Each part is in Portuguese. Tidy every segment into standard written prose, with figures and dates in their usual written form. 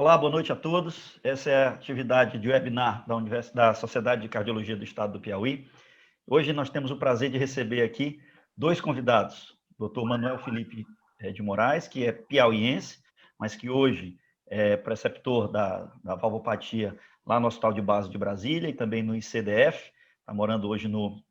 Olá, boa noite a todos. Essa é a atividade de webinar da Sociedade de Cardiologia do Estado do Piauí. Hoje nós temos o prazer de receber aqui dois convidados, o Dr. Manuel Felipe de Moraes, que é piauiense, mas que hoje é preceptor da valvopatia lá no Hospital de Base de Brasília e também no ICDF, está morando hoje no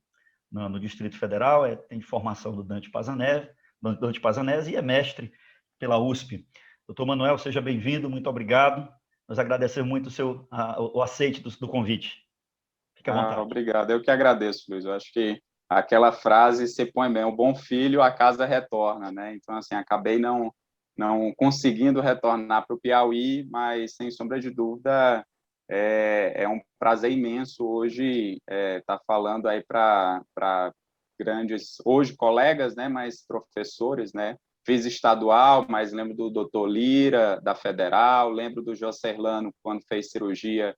Distrito Federal, tem formação do Dante Pazanese e é mestre pela USP. Doutor Manuel, seja bem-vindo, muito obrigado. Nós agradecemos muito o aceite do convite. Fique à vontade. Obrigado, eu que agradeço, Luiz. Eu acho que aquela frase se põe bem, o bom filho a casa retorna, né? Então, assim, acabei não conseguindo retornar para o Piauí, mas, sem sombra de dúvida, é um prazer imenso hoje estar falando aí para grandes, hoje colegas, né, mas professores, né? Fiz estadual, mas lembro do doutor Lira, da Federal, lembro do Jocerlano, quando fez cirurgia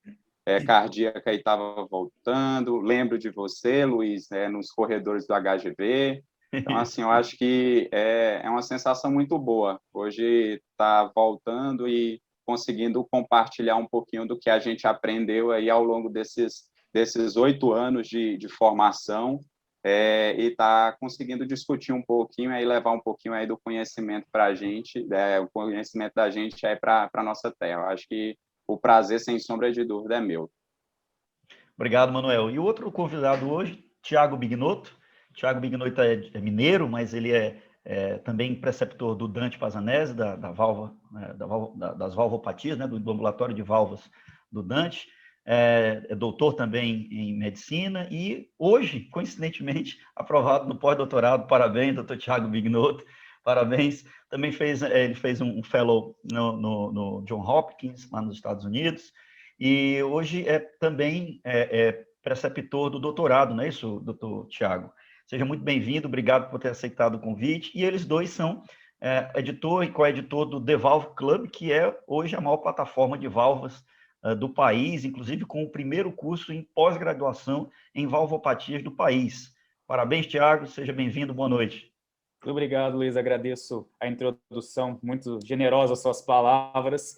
cardíaca e estava voltando, lembro de você, Luiz, nos corredores do HGV. Então, assim, eu acho que é uma sensação muito boa. Hoje está voltando e conseguindo compartilhar um pouquinho do que a gente aprendeu aí ao longo desses 8 anos de formação, e está conseguindo discutir um pouquinho e levar um pouquinho aí do conhecimento para a gente, o conhecimento da gente aí para a nossa terra. Eu acho que o prazer, sem sombra de dúvida, é meu. Obrigado, Manuel. E o outro convidado hoje, Tiago Bignotto. Tiago Bignotto é mineiro, mas ele é também preceptor do Dante Pazanese, das valvopatias, né, do ambulatório de valvas do Dante. É doutor também em medicina e hoje, coincidentemente, aprovado no pós-doutorado. Parabéns, doutor Tiago Bignotto. Parabéns. Também ele fez um fellow no John Hopkins, lá nos Estados Unidos. E hoje também preceptor do doutorado, não é isso, doutor Tiago? Seja muito bem-vindo, obrigado por ter aceitado o convite. E eles dois são editor e coeditor do The Valve Club, que é hoje a maior plataforma de valvas do país, inclusive com o primeiro curso em pós-graduação em valvopatias do país. Parabéns, Tiago, seja bem-vindo, boa noite. Muito obrigado, Luiz, agradeço a introdução, muito generosa as suas palavras.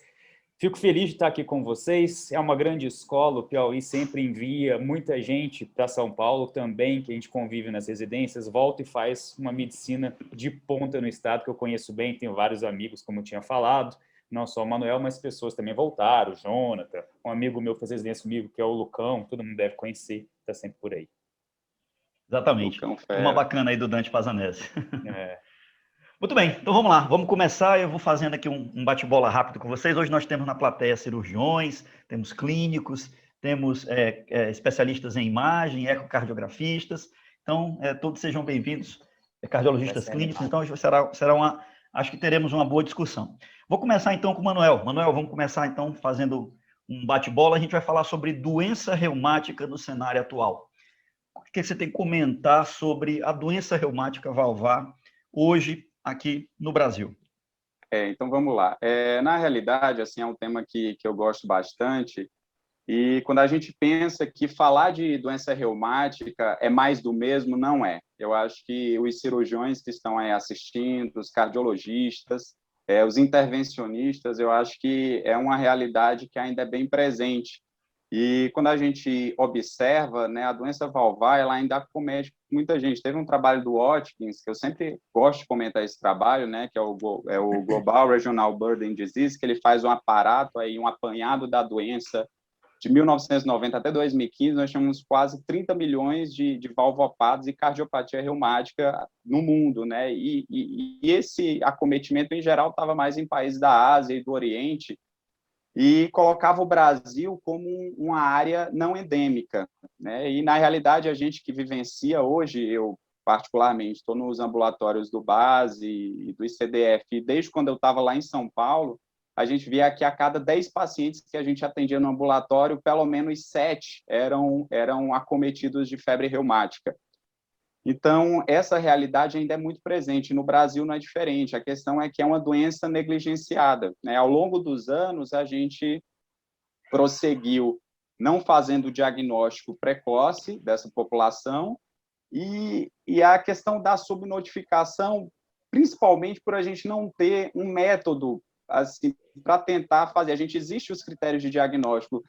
Fico feliz de estar aqui com vocês, é uma grande escola, o Piauí sempre envia muita gente para São Paulo também, que a gente convive nas residências, volta e faz uma medicina de ponta no estado, que eu conheço bem, tenho vários amigos, como eu tinha falado, não só o Manuel, mas pessoas também voltaram, o Jonathan, um amigo meu fez residência comigo, que é o Lucão, todo mundo deve conhecer, está sempre por aí. Exatamente, uma bacana aí do Dante Pazanese. Muito bem, então vamos lá, vamos começar. Eu vou fazendo aqui um bate-bola rápido com vocês. Hoje nós temos na plateia cirurgiões, temos clínicos, temos especialistas em imagem, ecocardiografistas. Então, todos sejam bem-vindos, cardiologistas clínicos. Então, hoje acho que teremos uma boa discussão. Vou começar então com o Manuel. Manuel, vamos começar então fazendo um bate-bola. A gente vai falar sobre doença reumática no cenário atual. O que você tem que comentar sobre a doença reumática valvar hoje aqui no Brasil? Então, vamos lá. Na realidade, assim, é um tema que eu gosto bastante, e quando a gente pensa que falar de doença reumática é mais do mesmo, não é. Eu acho que os cirurgiões que estão aí assistindo, os cardiologistas, os intervencionistas, eu acho que é uma realidade que ainda é bem presente. E quando a gente observa, né, a doença valvar, ela ainda acomete muita gente. Teve um trabalho do Watkins, que eu sempre gosto de comentar esse trabalho, né, que é o Global Regional Burden Disease, que ele faz um aparato, aí, um apanhado da doença. De 1990 até 2015, nós tínhamos quase 30 milhões de valvopatas e cardiopatia reumática no mundo, né? E esse acometimento, em geral, estava mais em países da Ásia e do Oriente, e colocava o Brasil como uma área não endêmica, né? E, na realidade, a gente que vivencia hoje, eu particularmente estou nos ambulatórios do Base e do ICDF, e desde quando eu estava lá em São Paulo, a gente via que a cada 10 pacientes que a gente atendia no ambulatório, pelo menos 7 eram acometidos de febre reumática. Então, essa realidade ainda é muito presente. No Brasil não é diferente. A questão é que é uma doença negligenciada, né? Ao longo dos anos, a gente prosseguiu não fazendo o diagnóstico precoce dessa população e a questão da subnotificação, principalmente por a gente não ter um método assim, para tentar fazer. A gente existe os critérios de diagnóstico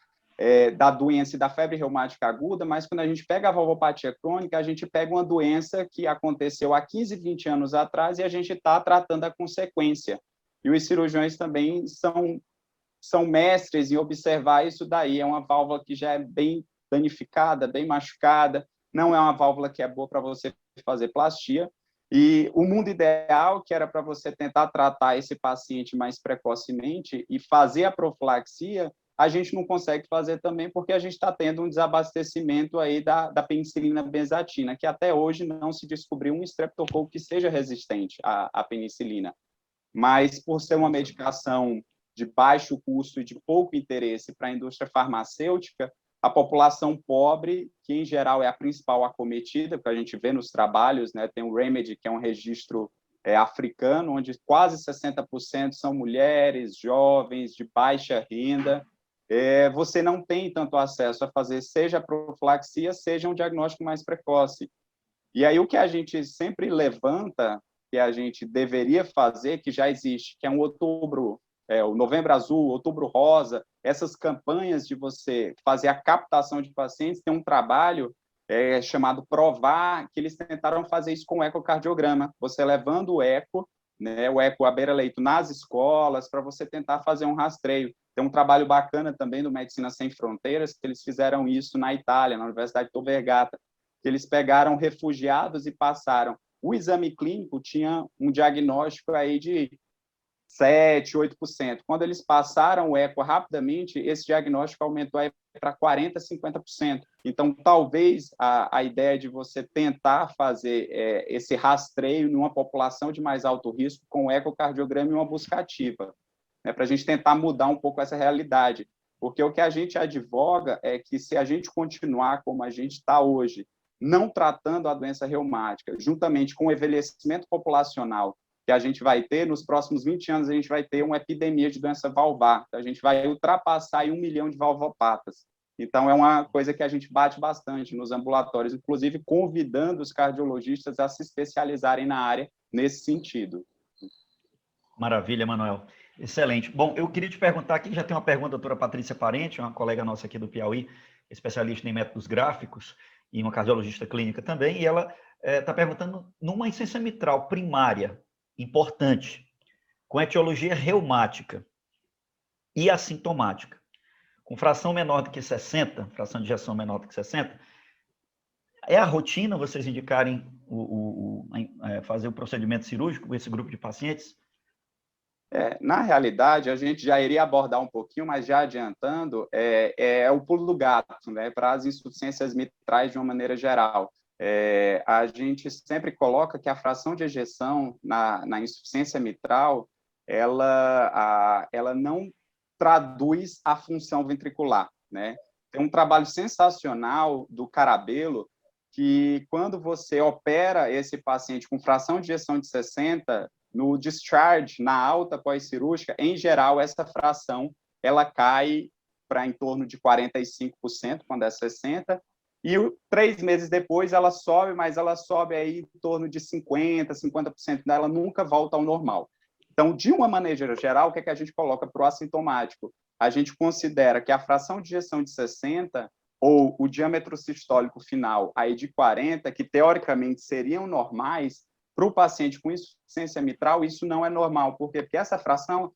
da doença e da febre reumática aguda, mas quando a gente pega a valvopatia crônica, a gente pega uma doença que aconteceu há 15, 20 anos atrás e a gente está tratando a consequência. E os cirurgiões também são mestres em observar isso daí. É uma válvula que já é bem danificada, bem machucada, não é uma válvula que é boa para você fazer plastia. E o mundo ideal, que era para você tentar tratar esse paciente mais precocemente e fazer a profilaxia, a gente não consegue fazer também porque a gente está tendo um desabastecimento aí da penicilina benzatina, que até hoje não se descobriu um estreptococo que seja resistente à penicilina. Mas, por ser uma medicação de baixo custo e de pouco interesse para a indústria farmacêutica, a população pobre, que em geral é a principal acometida, que a gente vê nos trabalhos, né? Tem o Remedy, que é um registro africano, onde quase 60% são mulheres, jovens, de baixa renda. Você não tem tanto acesso a fazer seja a profilaxia, seja um diagnóstico mais precoce. E aí o que a gente sempre levanta, que a gente deveria fazer, que já existe, que é um outubro, o Novembro Azul, Outubro Rosa, essas campanhas de você fazer a captação de pacientes, tem um trabalho chamado Provar, que eles tentaram fazer isso com o ecocardiograma, você levando o eco, né, o eco à beira-leito nas escolas, para você tentar fazer um rastreio. Tem um trabalho bacana também do Medicina Sem Fronteiras, que eles fizeram isso na Itália, na Universidade de Tor Vergata, que eles pegaram refugiados e passaram. O exame clínico tinha um diagnóstico aí de 7%, 8%. Quando eles passaram o eco rapidamente, esse diagnóstico aumentou para 40%, 50%. Então, talvez a ideia de você tentar fazer esse rastreio numa população de mais alto risco com o ecocardiograma e uma busca ativa, né, para a gente tentar mudar um pouco essa realidade. Porque o que a gente advoga é que se a gente continuar como a gente está hoje, não tratando a doença reumática, juntamente com o envelhecimento populacional, que a gente vai ter, nos próximos 20 anos, a gente vai ter uma epidemia de doença valvar. A gente vai ultrapassar aí 1 milhão de valvopatas. Então, é uma coisa que a gente bate bastante nos ambulatórios, inclusive convidando os cardiologistas a se especializarem na área nesse sentido. Maravilha, Manuel. Excelente. Bom, eu queria te perguntar aqui, já tem uma pergunta da doutora Patrícia Parente, uma colega nossa aqui do Piauí, especialista em métodos gráficos e uma cardiologista clínica também, e ela está perguntando, numa insuficiência mitral primária, importante, com etiologia reumática e assintomática, com fração menor do que 60, fração de ejeção menor do que 60, é a rotina vocês indicarem fazer o procedimento cirúrgico com esse grupo de pacientes? Na realidade, a gente já iria abordar um pouquinho, mas já adiantando, é o pulo do gato, né, para as insuficiências mitrais de uma maneira geral. A gente sempre coloca que a fração de ejeção na insuficiência mitral, ela não traduz a função ventricular, né? Tem um trabalho sensacional do Carabello, que quando você opera esse paciente com fração de ejeção de 60, no discharge, na alta pós-cirúrgica, em geral, essa fração ela cai para em torno de 45%, quando é 60%, e 3 meses depois ela sobe, mas ela sobe aí em torno de 50%, 50%, ela nunca volta ao normal. Então, de uma maneira geral, o que é que a gente coloca para o assintomático? A gente considera que a fração de ejeção de 60 ou o diâmetro sistólico final aí de 40, que teoricamente seriam normais, para o paciente com insuficiência mitral, isso não é normal. Por quê? Porque essa fração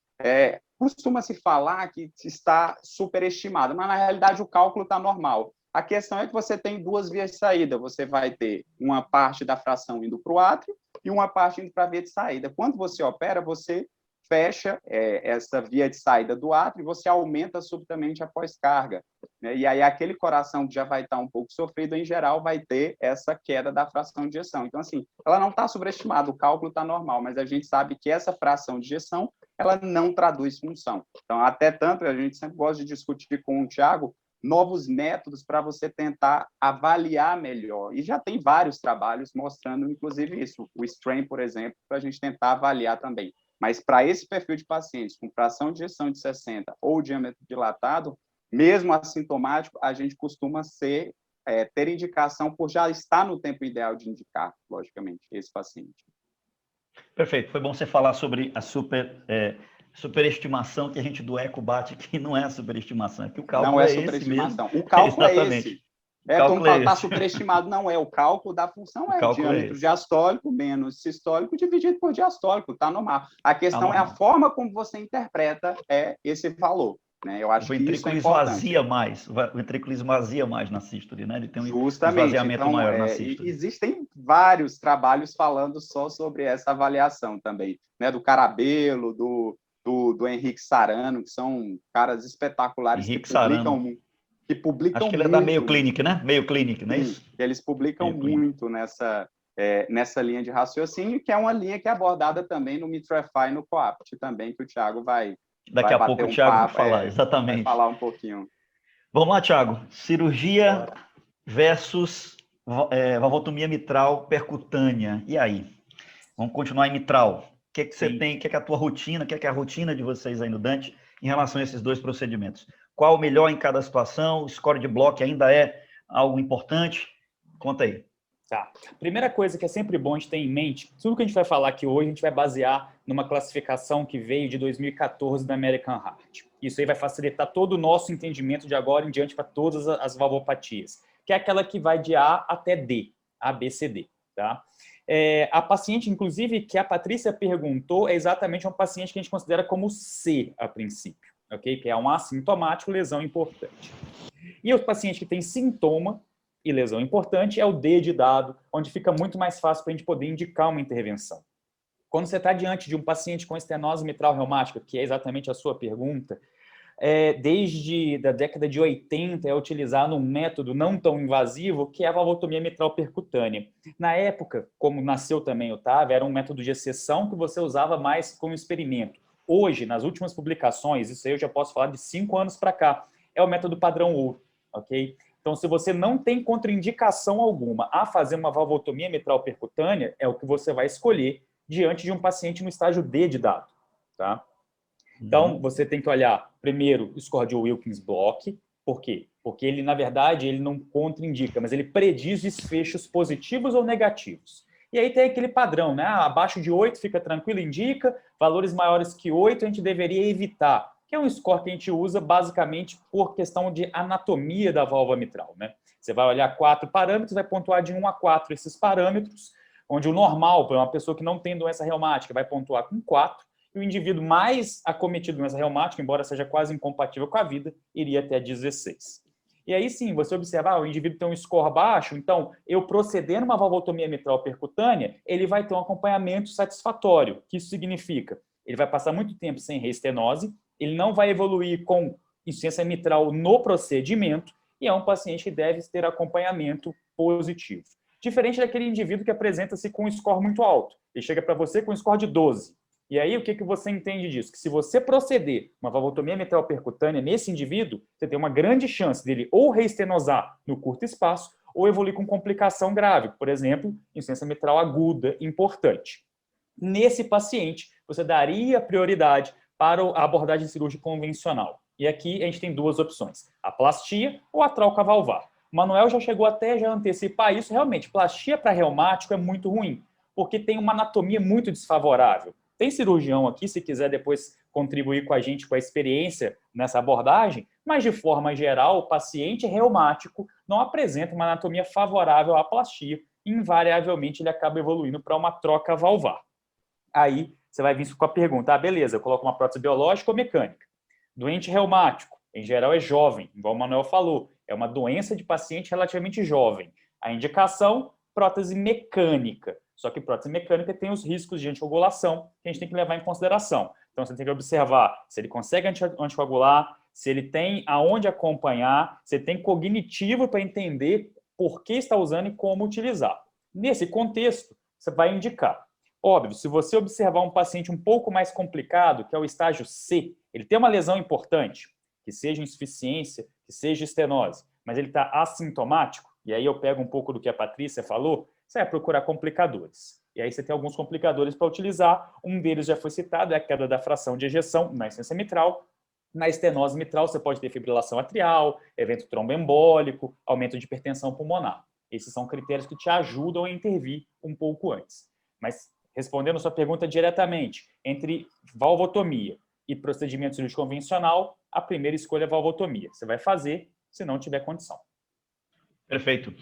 costuma-se falar que está superestimada, mas na realidade o cálculo está normal. A questão é que você tem 2 vias de saída. Você vai ter uma parte da fração indo para o átrio e uma parte indo para a via de saída. Quando você opera, você fecha essa via de saída do átrio e você aumenta subitamente a pós-carga, né? E aí aquele coração que já vai estar um pouco sofrido, em geral, vai ter essa queda da fração de ejeção. Então, assim, ela não está sobreestimada, o cálculo está normal, mas a gente sabe que essa fração de ejeção, ela não traduz função. Então, até tanto, a gente sempre gosta de discutir com o Thiago novos métodos para você tentar avaliar melhor. E já tem vários trabalhos mostrando, inclusive, isso. O STRAIN, por exemplo, para a gente tentar avaliar também. Mas para esse perfil de pacientes com fração de ejeção de 60 ou diâmetro dilatado, mesmo assintomático, a gente costuma ter indicação por já estar no tempo ideal de indicar, logicamente, esse paciente. Perfeito. Foi bom você falar sobre a superestimação que a gente do eco bate aqui não é superestimação, é que o cálculo não é esse mesmo. superestimação. O cálculo é esse. Todo mundo está superestimado. Não, é o cálculo da função, é o diâmetro diastólico menos sistólico dividido por diastólico, está normal. A questão é a forma como você interpreta esse valor. Né? Eu acho que isso é importante. O ventrículo esvazia mais na sístole, né? Ele tem um justamente, esvaziamento então, maior na sístole. Existem vários trabalhos falando só sobre essa avaliação também, né? Do Carabello, do Henrique Sarano, que são caras espetaculares Henrique que publicam Sarano. Que publicam acho que ele muito, é da Mayo Clinic, né? Mayo Clinic, não é isso? Eles publicam muito nessa linha de raciocínio, que é uma linha que é abordada também no Mitrefy e no COAPT também, que o Thiago vai Daqui a pouco o Thiago vai falar, exatamente. Vai falar um pouquinho. Vamos lá, Thiago. Cirurgia versus valvotomia mitral percutânea. E aí? Vamos continuar em mitral. O que é que você tem? O que é a tua rotina? O que é a rotina de vocês aí no Dante em relação a esses dois procedimentos? Qual o melhor em cada situação? O score de bloco ainda é algo importante? Conta aí. Tá. Primeira coisa que é sempre bom a gente ter em mente, tudo que a gente vai falar aqui hoje, a gente vai basear numa classificação que veio de 2014 da American Heart. Isso aí vai facilitar todo o nosso entendimento de agora em diante para todas as valvopatias, que é aquela que vai de A até D, A, B, C, D. Tá? A paciente, inclusive, que a Patrícia perguntou, é exatamente uma paciente que a gente considera como C a princípio, ok? Que é um assintomático, lesão importante. E o paciente que tem sintoma e lesão importante é o D de dado, onde fica muito mais fácil para a gente poder indicar uma intervenção. Quando você está diante de um paciente com estenose mitral reumática, que é exatamente a sua pergunta, desde a década de 80 é utilizado um método não tão invasivo, que é a valvotomia mitral percutânea. Na época, como nasceu também o TAV, era um método de exceção que você usava mais como experimento. Hoje, nas últimas publicações, isso aí eu já posso falar de 5 anos para cá, é o método padrão ouro, ok? Então, se você não tem contraindicação alguma a fazer uma valvotomia mitral percutânea, é o que você vai escolher diante de um paciente no estágio D de dado, tá? Então, você tem que olhar, primeiro, o score de Wilkins Block. Por quê? Porque ele, na verdade, ele não contraindica, mas ele prediz desfechos positivos ou negativos. E aí tem aquele padrão, né? Abaixo de 8 fica tranquilo, indica. Valores maiores que 8 a gente deveria evitar, que é um score que a gente usa basicamente por questão de anatomia da válvula mitral, né? Você vai olhar 4 parâmetros, vai pontuar de 1 a 4 esses parâmetros, onde o normal, para uma pessoa que não tem doença reumática, vai pontuar com 4, e o indivíduo mais acometido de doença reumática, embora seja quase incompatível com a vida, iria até 16. E aí sim, você observar, o indivíduo tem um score baixo, então eu proceder numa valvotomia mitral percutânea, ele vai ter um acompanhamento satisfatório. O que isso significa? Ele vai passar muito tempo sem reestenose, ele não vai evoluir com insuficiência mitral no procedimento, e é um paciente que deve ter acompanhamento positivo. Diferente daquele indivíduo que apresenta-se com um score muito alto. Ele chega para você com um score de 12. E aí, o que você entende disso? Que se você proceder uma valvotomia mitral percutânea nesse indivíduo, você tem uma grande chance dele ou reestenosar no curto espaço ou evoluir com complicação grave, por exemplo, insuficiência mitral aguda importante. Nesse paciente, você daria prioridade para a abordagem cirúrgica convencional. E aqui a gente tem duas opções, a plastia ou a troca valvar. O Manuel já chegou até já antecipar isso. Realmente, plastia para reumático é muito ruim, porque tem uma anatomia muito desfavorável. Tem cirurgião aqui, se quiser depois contribuir com a gente com a experiência nessa abordagem, mas de forma geral, o paciente reumático não apresenta uma anatomia favorável à plastia e invariavelmente ele acaba evoluindo para uma troca valvar. Aí você vai vir com a pergunta, beleza, eu coloco uma prótese biológica ou mecânica? Doente reumático, em geral é jovem, igual o Manuel falou, é uma doença de paciente relativamente jovem. A indicação, prótese mecânica. Só que prótese mecânica tem os riscos de anticoagulação que a gente tem que levar em consideração. Então, você tem que observar se ele consegue anticoagular, se ele tem aonde acompanhar, se ele tem cognitivo para entender por que está usando e como utilizar. Nesse contexto, você vai indicar. Óbvio, se você observar um paciente um pouco mais complicado, que é o estágio C, ele tem uma lesão importante, que seja insuficiência, que seja estenose, mas ele está assintomático, e aí eu pego um pouco do que a Patrícia falou, você vai procurar complicadores. E aí você tem alguns complicadores para utilizar. Um deles já foi citado, é a queda da fração de ejeção na insuficiência mitral. Na estenose mitral, você pode ter fibrilação atrial, evento tromboembólico, aumento de hipertensão pulmonar. Esses são critérios que te ajudam a intervir um pouco antes. Mas, respondendo a sua pergunta diretamente, entre valvotomia e procedimento cirúrgico convencional, a primeira escolha é a valvotomia. Você vai fazer se não tiver condição. Perfeito.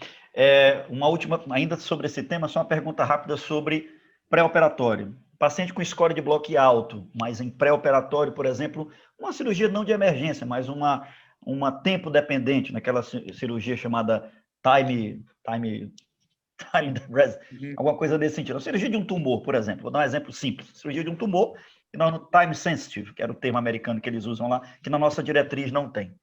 Uma última, ainda sobre esse tema, só uma pergunta rápida sobre pré-operatório. Paciente com score de bloco alto, mas em pré-operatório, por exemplo, uma cirurgia não de emergência, mas uma tempo dependente, naquela cirurgia chamada time alguma coisa desse sentido. A cirurgia de um tumor, por exemplo, vou dar um exemplo simples. Cirurgia de um tumor, que não time sensitive, que era o termo americano que eles usam lá, que na nossa diretriz não tem.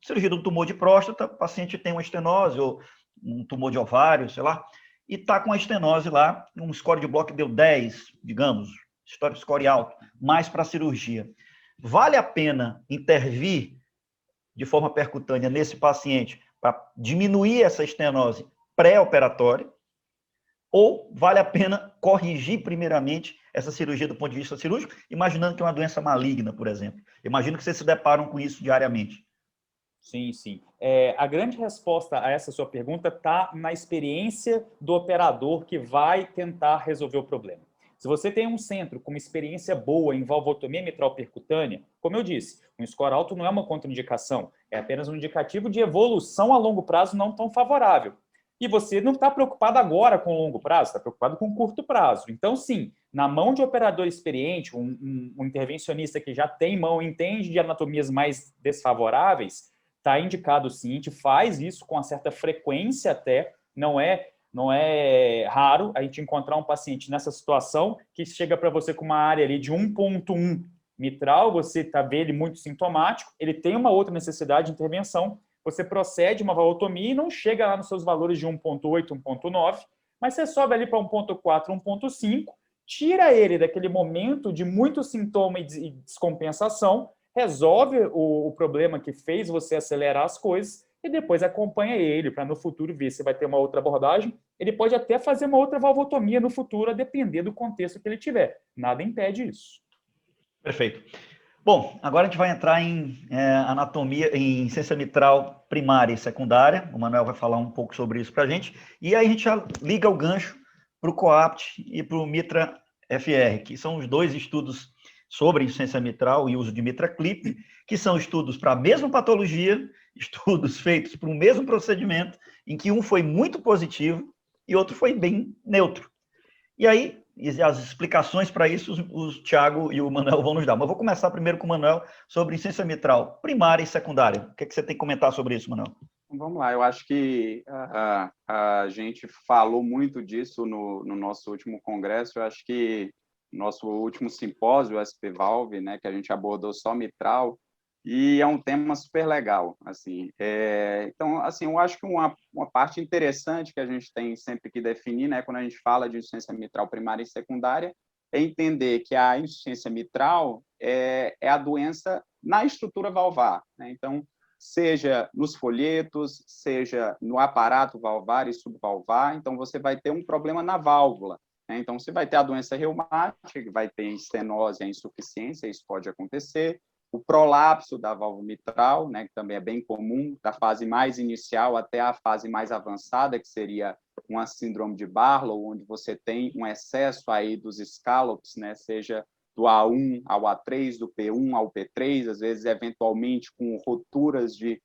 Cirurgia de um tumor de próstata, o paciente tem uma estenose ou um tumor de ovário, sei lá, e está com a estenose lá, um score de bloco deu 10, digamos, score alto, mais para a cirurgia. Vale a pena intervir de forma percutânea nesse paciente para diminuir essa estenose pré-operatória, ou vale a pena corrigir primeiramente essa cirurgia do ponto de vista cirúrgico, imaginando que é uma doença maligna, por exemplo. Imagino que vocês se deparam com isso diariamente. Sim, sim. A grande resposta a essa sua pergunta está na experiência do operador que vai tentar resolver o problema. Se você tem um centro com uma experiência boa em valvotomia mitral percutânea, como eu disse, um score alto não é uma contraindicação, é apenas um indicativo de evolução a longo prazo não tão favorável. E você não está preocupado agora com o longo prazo, está preocupado com o curto prazo. Então, sim, na mão de operador experiente, um intervencionista que já tem mão, entende de anatomias mais desfavoráveis, está indicado sim, a gente faz isso com uma certa frequência até, não é raro a gente encontrar um paciente nessa situação que chega para você com uma área ali de 1.1 mitral, você vê ele muito sintomático, ele tem uma outra necessidade de intervenção, você procede uma valvotomia e não chega lá nos seus valores de 1.8, 1.9, mas você sobe ali para 1.4, 1.5, tira ele daquele momento de muito sintoma e descompensação, resolve o problema que fez você acelerar as coisas e depois acompanha ele para no futuro ver se vai ter uma outra abordagem. Ele pode até fazer uma outra valvotomia no futuro, a depender do contexto que ele tiver. Nada impede isso. Perfeito. Bom, agora a gente vai entrar em anatomia, em ciência mitral primária e secundária. O Manuel vai falar um pouco sobre isso para a gente. E aí a gente já liga o gancho para o COAPT e para o Mitra FR, que são os dois estudos sobre insuficiência mitral e uso de Mitra Clip, que são estudos para a mesma patologia, estudos feitos para o mesmo procedimento, em que um foi muito positivo e outro foi bem neutro. E aí, as explicações para isso, o Thiago e o Manuel vão nos dar. Mas vou começar primeiro com o Manuel sobre insuficiência mitral primária e secundária. O que você tem que comentar sobre isso, Manuel? Vamos lá, eu acho que a gente falou muito disso no nosso último congresso. Eu acho que nosso último simpósio, o SP Valve, né, que a gente abordou só mitral, e é um tema super legal, assim. Então, assim, eu acho que uma parte interessante que a gente tem sempre que definir, né, quando a gente fala de insuficiência mitral primária e secundária, é entender que a insuficiência mitral é a doença na estrutura valvar, né? Então, seja nos folhetos, seja no aparato valvar e subvalvar, então você vai ter um problema na válvula. Então, você vai ter a doença reumática, que vai ter estenose e insuficiência, isso pode acontecer. O prolapso da válvula mitral, né, que também é bem comum, da fase mais inicial até a fase mais avançada, que seria uma síndrome de Barlow, onde você tem um excesso aí dos scallops, né, seja do A1 ao A3, do P1 ao P3, às vezes, eventualmente, com roturas de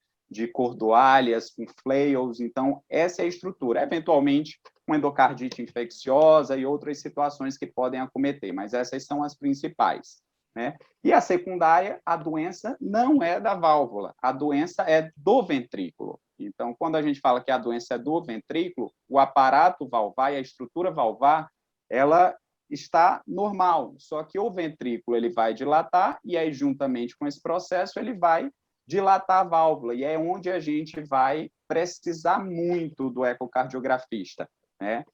cordoalhas, com flails. Então, essa é a estrutura. Eventualmente, uma endocardite infecciosa e outras situações que podem acometer, mas essas são as principais, né? E a secundária, a doença não é da válvula, a doença é do ventrículo. Então, quando a gente fala que a doença é do ventrículo, o aparato valvar e a estrutura valvar, ela está normal, só que o ventrículo ele vai dilatar e aí, juntamente com esse processo, ele vai dilatar a válvula, e é onde a gente vai precisar muito do ecocardiografista, né?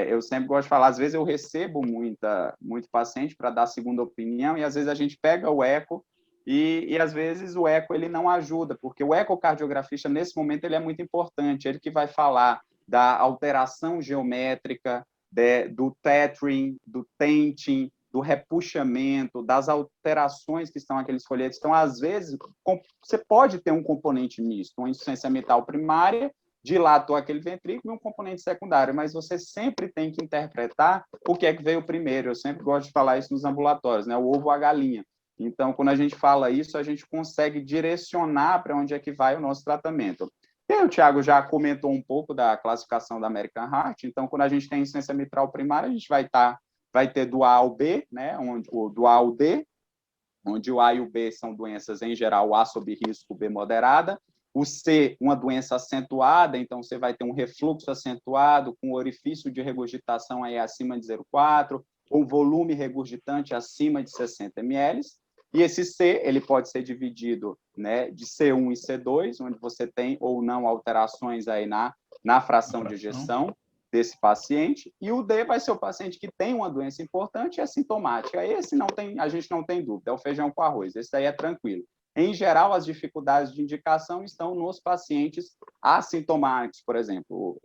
Eu sempre gosto de falar, às vezes eu recebo muito paciente para dar segunda opinião, e às vezes a gente pega o eco e às vezes o eco ele não ajuda, porque o ecocardiografista, nesse momento, ele é muito importante, ele que vai falar da alteração geométrica, do tethering, do tenting, do repuxamento, das alterações que estão naqueles folhetos. Então, às vezes, você pode ter um componente misto, uma insuficiência mitral primária, dilatou aquele ventrículo, e um componente secundário, mas você sempre tem que interpretar o que é que veio primeiro. Eu sempre gosto de falar isso nos ambulatórios, né? O ovo ou a galinha. Então, quando a gente fala isso, a gente consegue direcionar para onde é que vai o nosso tratamento. E aí, o Thiago já comentou um pouco da classificação da American Heart. Então, quando a gente tem insuficiência mitral primária, a gente vai ter do A ao B, né? Do A ao D, onde o A e o B são doenças, em geral, o A sob risco, o B moderada. O C, uma doença acentuada, então você vai ter um refluxo acentuado com orifício de regurgitação aí acima de 0,4, ou volume regurgitante acima de 60 ml. E esse C, ele pode ser dividido, né, de C1 e C2, onde você tem ou não alterações aí na fração de ejeção desse paciente, e o D vai ser o paciente que tem uma doença importante e é sintomática. Esse a gente não tem dúvida, é o feijão com arroz, esse daí é tranquilo. Em geral, as dificuldades de indicação estão nos pacientes assintomáticos, por exemplo.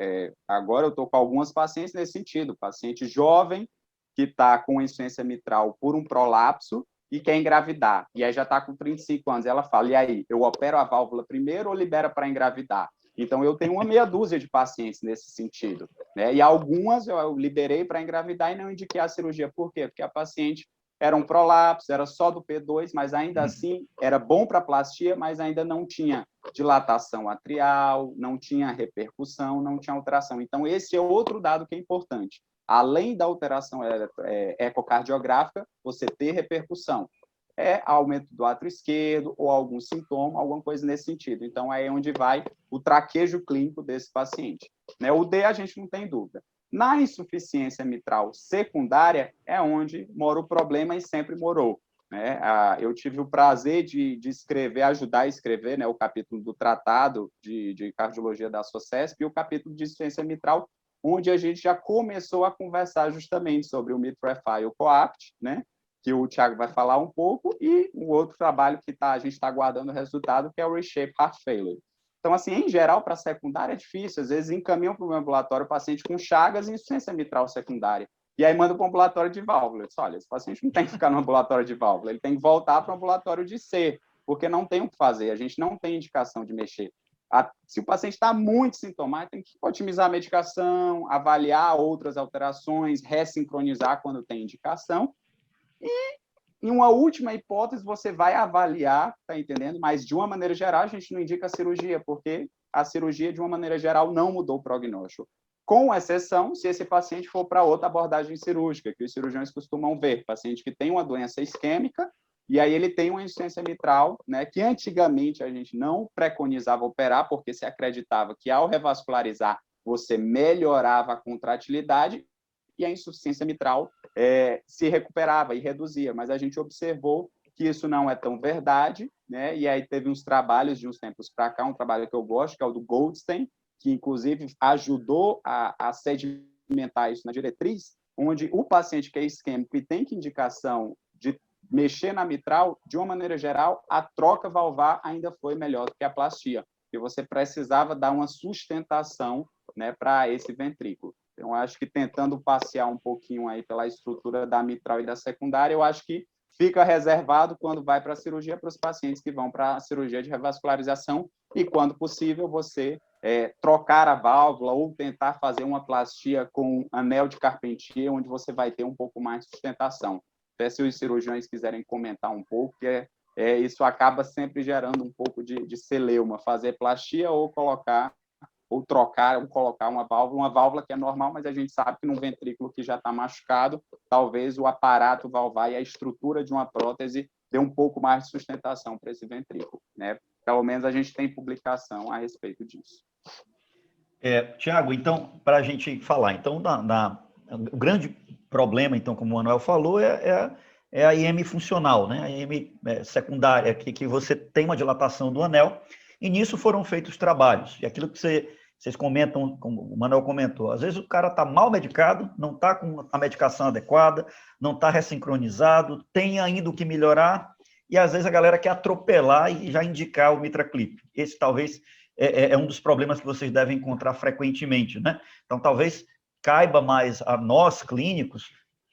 Agora eu estou com algumas pacientes nesse sentido, paciente jovem que está com insuficiência mitral por um prolapso e quer engravidar, e aí já está com 35 anos, ela fala, e aí, eu opero a válvula primeiro ou libera para engravidar? Então, eu tenho uma meia dúzia de pacientes nesse sentido, né? E algumas eu liberei para engravidar e não indiquei a cirurgia. Por quê? Porque a paciente era um prolapso, era só do P2, mas ainda assim era bom para plastia, mas ainda não tinha dilatação atrial, não tinha repercussão, não tinha alteração. Então, esse é outro dado que é importante. Além da alteração ecocardiográfica, você ter repercussão. Aumento do átrio esquerdo ou algum sintoma, alguma coisa nesse sentido. Então, é onde vai o traquejo clínico desse paciente. Né? O D, a gente não tem dúvida. Na insuficiência mitral secundária, é onde mora o problema e sempre morou. Né? Eu tive o prazer de escrever, ajudar a escrever, né, o capítulo do Tratado de Cardiologia da SOCESP e o capítulo de insuficiência mitral, onde a gente já começou a conversar justamente sobre o MitraFi e o COAPT, né? Que o Thiago vai falar um pouco, e um outro trabalho que a gente está aguardando o resultado, que é o Reshape Heart Failure. Então, assim, em geral, para secundária é difícil, às vezes encaminham para o ambulatório o paciente com chagas e insuficiência mitral secundária, e aí manda para o ambulatório de válvula. Eu disse, olha, esse paciente não tem que ficar no ambulatório de válvula, ele tem que voltar para o ambulatório de C, porque não tem o que fazer, a gente não tem indicação de mexer. Se o paciente está muito sintomático, tem que otimizar a medicação, avaliar outras alterações, ressincronizar quando tem indicação. E, em uma última hipótese, você vai avaliar, tá entendendo? Mas, de uma maneira geral, a gente não indica a cirurgia, porque a cirurgia, de uma maneira geral, não mudou o prognóstico. Com exceção, se esse paciente for para outra abordagem cirúrgica, que os cirurgiões costumam ver, paciente que tem uma doença isquêmica, e aí ele tem uma insuficiência mitral, né, que antigamente a gente não preconizava operar, porque se acreditava que ao revascularizar você melhorava a contratilidade e a insuficiência mitral se recuperava e reduzia, mas a gente observou que isso não é tão verdade, né? E aí teve uns trabalhos de uns tempos para cá, um trabalho que eu gosto, que é o do Goldstein, que inclusive ajudou a sedimentar isso na diretriz, onde o paciente que é isquêmico e tem que indicação de mexer na mitral, de uma maneira geral, a troca valvar ainda foi melhor do que a plastia, porque você precisava dar uma sustentação, né, para esse ventrículo. Então, acho que tentando passear um pouquinho aí pela estrutura da mitral e da secundária, eu acho que fica reservado quando vai para a cirurgia para os pacientes que vão para a cirurgia de revascularização e, quando possível, você trocar a válvula ou tentar fazer uma plastia com anel de Carpentier, onde você vai ter um pouco mais de sustentação. Até se os cirurgiões quiserem comentar um pouco, que isso acaba sempre gerando um pouco de celeuma, fazer plastia ou colocar ou trocar, ou colocar uma válvula que é normal, mas a gente sabe que num ventrículo que já está machucado, talvez o aparato valvar e a estrutura de uma prótese dê um pouco mais de sustentação para esse ventrículo, né? Pelo menos a gente tem publicação a respeito disso. Tiago, então, para a gente falar, então, o grande problema, então, como o Manuel falou, é a IM funcional, né? A IM secundária, que você tem uma dilatação do anel, e nisso foram feitos trabalhos. E aquilo que vocês comentam, como o Manuel comentou, às vezes o cara está mal medicado, não está com a medicação adequada, não está ressincronizado, tem ainda o que melhorar, e às vezes a galera quer atropelar e já indicar o MitraClip. Esse talvez é um dos problemas que vocês devem encontrar frequentemente, né? Então, talvez caiba mais a nós, clínicos,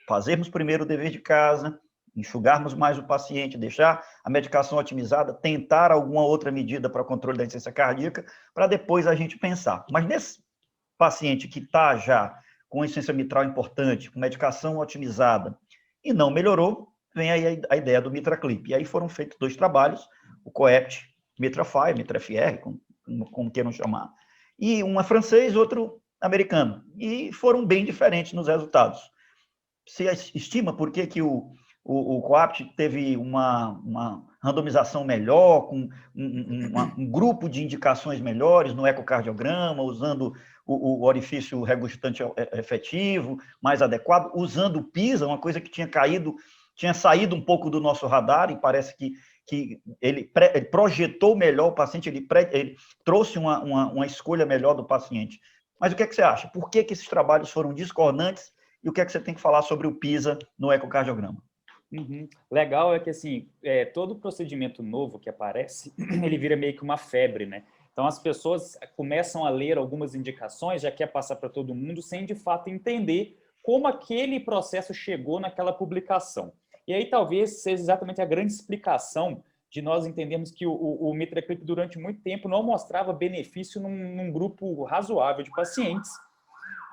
fazermos primeiro o dever de casa, enxugarmos mais o paciente, deixar a medicação otimizada, tentar alguma outra medida para o controle da insuficiência cardíaca, para depois a gente pensar. Mas nesse paciente que está já com insuficiência mitral importante, com medicação otimizada, e não melhorou, vem aí a ideia do MitraClip. E aí foram feitos 2 trabalhos, o Coept MitraFi, MitraFR, como queiram chamar, e um é francês, outro americano. E foram bem diferentes nos resultados. Se estima por que o Coapt teve uma randomização melhor, com um grupo de indicações melhores no ecocardiograma, usando o orifício regurgitante efetivo, mais adequado, usando o PISA, uma coisa que tinha saído um pouco do nosso radar, e parece que ele projetou melhor o paciente, ele trouxe uma escolha melhor do paciente. Mas o que é que você acha? Por que esses trabalhos foram discordantes? E o que é que você tem que falar sobre o PISA no ecocardiograma? Legal é que, assim, todo procedimento novo que aparece, ele vira meio que uma febre, né? Então, as pessoas começam a ler algumas indicações, já quer passar para todo mundo, sem, de fato, entender como aquele processo chegou naquela publicação. E aí, talvez, seja exatamente a grande explicação de nós entendermos que o MitraClip, durante muito tempo, não mostrava benefício num grupo razoável de pacientes.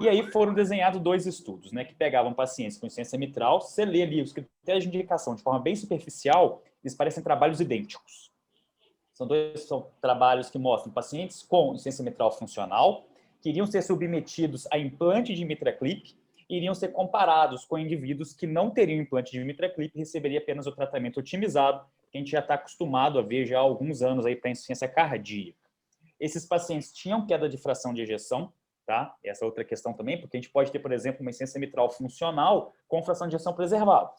E aí foram desenhados 2 estudos, né, que pegavam pacientes com insuficiência mitral. Se você lê ali os critérios de indicação de forma bem superficial, eles parecem trabalhos idênticos. São trabalhos que mostram pacientes com insuficiência mitral funcional, que iriam ser submetidos a implante de MitraClip, e iriam ser comparados com indivíduos que não teriam implante de MitraClip e receberiam apenas o tratamento otimizado, que a gente já está acostumado a ver já há alguns anos aí para insuficiência cardíaca. Esses pacientes tinham queda de fração de ejeção, tá? Essa é outra questão também, porque a gente pode ter, por exemplo, uma insuficiência mitral funcional com fração de ejeção preservada.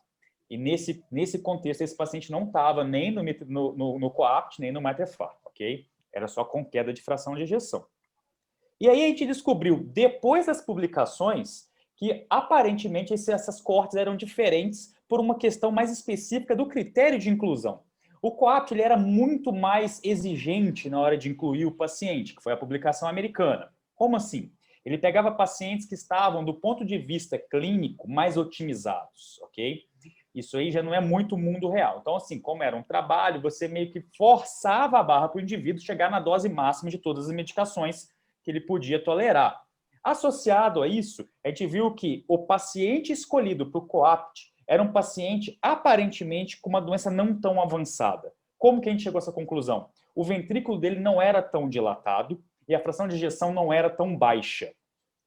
E nesse contexto, esse paciente não estava nem no Coapt, nem no MitraFi, ok? Era só com queda de fração de ejeção. E aí a gente descobriu, depois das publicações, que aparentemente essas coortes eram diferentes por uma questão mais específica do critério de inclusão. O Coapt ele era muito mais exigente na hora de incluir o paciente, que foi a publicação americana. Como assim? Ele pegava pacientes que estavam, do ponto de vista clínico, mais otimizados, ok? Isso aí já não é muito mundo real. Então, assim, como era um trabalho, você meio que forçava a barra para o indivíduo chegar na dose máxima de todas as medicações que ele podia tolerar. Associado a isso, a gente viu que o paciente escolhido para o Coapt era um paciente aparentemente com uma doença não tão avançada. Como que a gente chegou a essa conclusão? O ventrículo dele não era tão dilatado e a fração de ejeção não era tão baixa,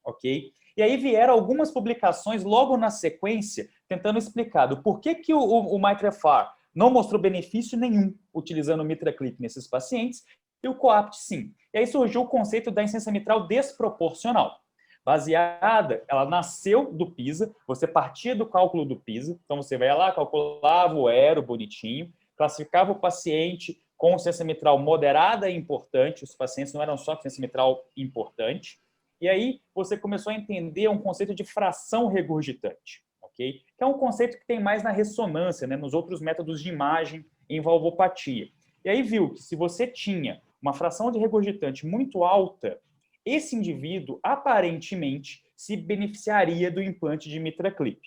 ok? E aí vieram algumas publicações logo na sequência tentando explicar do porquê que o MitraFi não mostrou benefício nenhum utilizando o MitraClip nesses pacientes e o Coapt sim. E aí surgiu o conceito da insuficiência mitral desproporcional. Baseada, ela nasceu do PISA, você partia do cálculo do PISA, então você vai lá, calculava o ERO bonitinho, classificava o paciente com insuficiência mitral moderada e importante, os pacientes não eram só insuficiência mitral importante, e aí você começou a entender um conceito de fração regurgitante, ok? Que é um conceito que tem mais na ressonância, né, nos outros métodos de imagem em valvopatia. E aí viu que se você tinha uma fração de regurgitante muito alta, esse indivíduo, aparentemente, se beneficiaria do implante de MitraClip.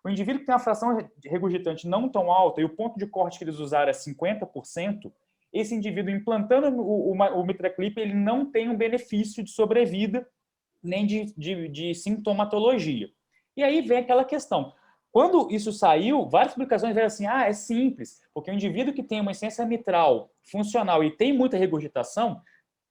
O indivíduo que tem uma fração regurgitante não tão alta e o ponto de corte que eles usaram é 50%, esse indivíduo implantando o MitraClip, ele não tem um benefício de sobrevida nem de sintomatologia. E aí vem aquela questão. Quando isso saiu, várias publicações vieram assim, é simples, porque o indivíduo que tem uma insuficiência mitral funcional e tem muita regurgitação,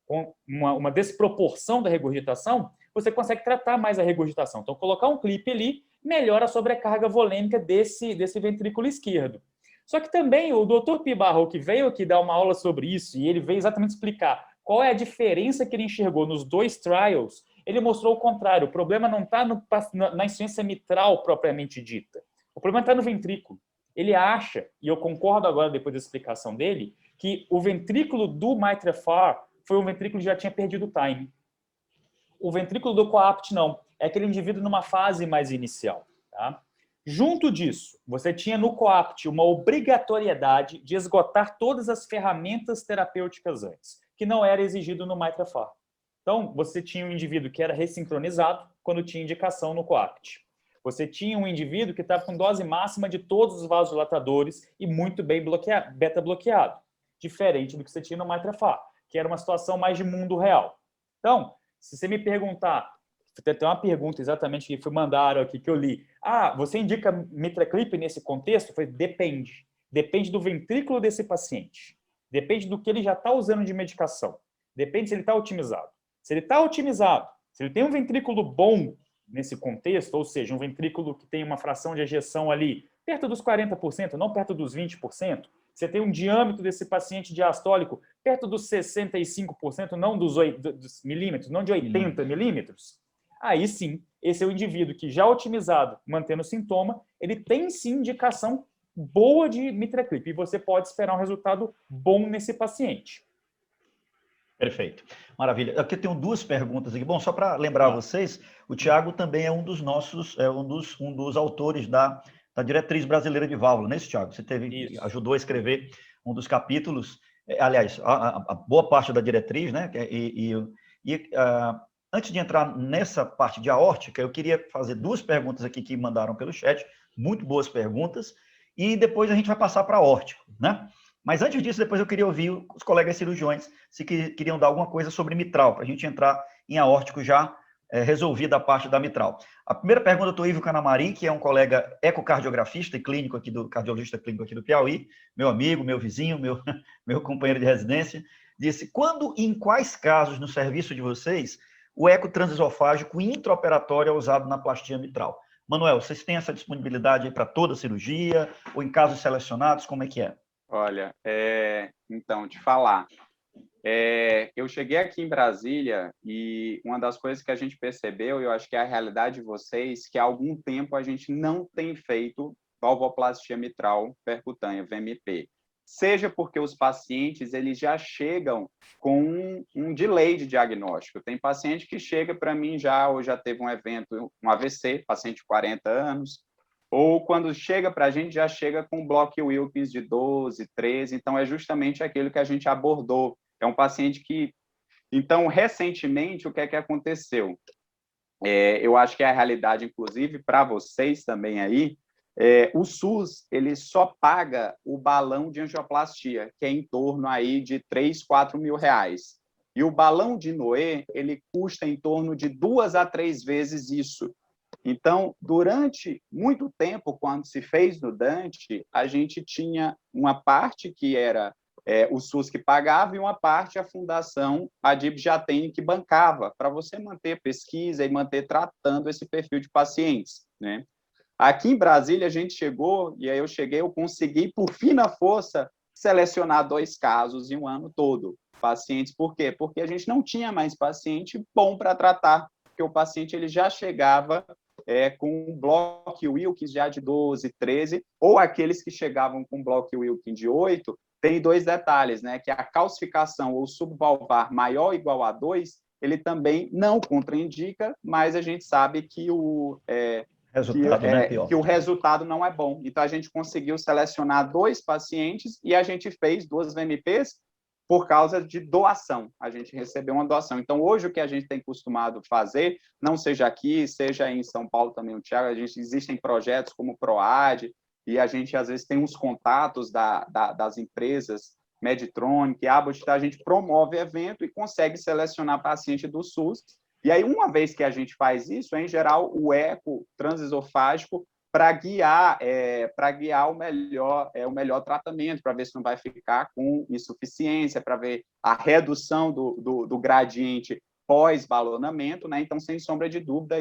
com uma desproporção da regurgitação, você consegue tratar mais a regurgitação. Então, colocar um clipe ali melhora a sobrecarga volêmica desse ventrículo esquerdo. Só que também o Dr. Pibarro, que veio aqui dar uma aula sobre isso, e ele veio exatamente explicar qual é a diferença que ele enxergou nos 2 trials, ele mostrou o contrário. O problema não está na insuficiência mitral propriamente dita. O problema está no ventrículo. Ele acha, e eu concordo agora depois da explicação dele, que o ventrículo do MitraFi foi um ventrículo que já tinha perdido o time. O ventrículo do Coapt não. É aquele indivíduo numa fase mais inicial. Tá? Junto disso, você tinha no Coapt uma obrigatoriedade de esgotar todas as ferramentas terapêuticas antes, que não era exigido no MitraFi. Então, você tinha um indivíduo que era ressincronizado quando tinha indicação no Coapt. Você tinha um indivíduo que estava com dose máxima de todos os vasodilatadores e muito bem beta-bloqueado, diferente do que você tinha no MitraFi, que era uma situação mais de mundo real. Então, se você me perguntar, Tem uma pergunta exatamente que mandaram aqui, que eu li. Você indica MitraClip nesse contexto? Foi depende. Depende do ventrículo desse paciente. Depende do que ele já está usando de medicação. Depende se ele está otimizado. Se ele está otimizado, se ele tem um ventrículo bom nesse contexto, ou seja, um ventrículo que tem uma fração de ejeção ali perto dos 40%, não perto dos 20%, você tem um diâmetro desse paciente diastólico perto dos 65%, não dos milímetros, não de 80 milímetros, aí sim, esse é o indivíduo que já otimizado, mantendo o sintoma, ele tem sim indicação boa de MitraClip, e você pode esperar um resultado bom nesse paciente. Perfeito. Maravilha. Aqui eu tenho duas perguntas aqui. Bom, só para lembrar vocês, o Tiago também é um dos nossos, um dos autores da Diretriz Brasileira de Válvula, não é isso, Tiago? Você ajudou a escrever um dos capítulos, aliás, a boa parte da diretriz, né? Antes de entrar nessa parte de aórtica, eu queria fazer duas perguntas aqui que mandaram pelo chat, muito boas perguntas, e depois a gente vai passar para aórtico, né? Mas antes disso, depois eu queria ouvir os colegas cirurgiões se queriam dar alguma coisa sobre mitral, para a gente entrar em aórtico já resolvida a parte da mitral. A primeira pergunta do Ivo Canamari, que é um colega ecocardiografista e clínico aqui cardiologista clínico aqui do Piauí, meu amigo, meu vizinho, meu companheiro de residência, disse: quando e em quais casos no serviço de vocês o eco transesofágico intraoperatório é usado na plastia mitral? Manuel, vocês têm essa disponibilidade para toda cirurgia ou em casos selecionados? Como é que é? Olha, então, te falar. Eu cheguei aqui em Brasília e uma das coisas que a gente percebeu, e eu acho que é a realidade de vocês, que há algum tempo a gente não tem feito valvoplastia mitral percutânea, VMP. Seja porque os pacientes eles já chegam com um delay de diagnóstico. Tem paciente que chega para mim ou já teve um evento, um AVC, paciente de 40 anos, ou quando chega para a gente, já chega com bloco Wilkins de 12, 13, então é justamente aquilo que a gente abordou. É um paciente que... Então, recentemente, o que é que aconteceu? Eu acho que é a realidade, inclusive, para vocês também aí, o SUS ele só paga o balão de angioplastia, que é em torno aí de 3, 4 mil reais. E o balão de Noé, ele custa em torno de 2 a 3 vezes isso. Então, durante muito tempo, quando se fez no Dante, a gente tinha uma parte que era o SUS que pagava e uma parte a Fundação Adib Jatene que bancava, para você manter pesquisa e manter tratando esse perfil de pacientes, né? Aqui em Brasília, a gente chegou, e aí eu consegui, por fim na força, selecionar 2 casos em um ano todo. Pacientes, por quê? Porque a gente não tinha mais paciente bom para tratar, porque o paciente ele já chegava com um bloco Wilkins já de 12, 13, ou aqueles que chegavam com bloco Wilkins de 8, tem 2 detalhes, né? Que a calcificação ou subvalvar maior ou igual a 2, ele também não contraindica, mas a gente sabe que o resultado não é bom. Então, a gente conseguiu selecionar 2 pacientes e a gente fez 2 VMPs por causa de doação. A gente recebeu uma doação. Então, hoje, o que a gente tem costumado fazer, não seja aqui, seja em São Paulo também, o Thiago, existem projetos como o PROAD, e a gente, às vezes, tem uns contatos das empresas Medtronic, Abbott, a gente promove evento e consegue selecionar paciente do SUS. E aí, uma vez que a gente faz isso, em geral, o eco transesofágico para guiar o melhor tratamento, para ver se não vai ficar com insuficiência, para ver a redução do gradiente pós-balonamento, né? Então, sem sombra de dúvida,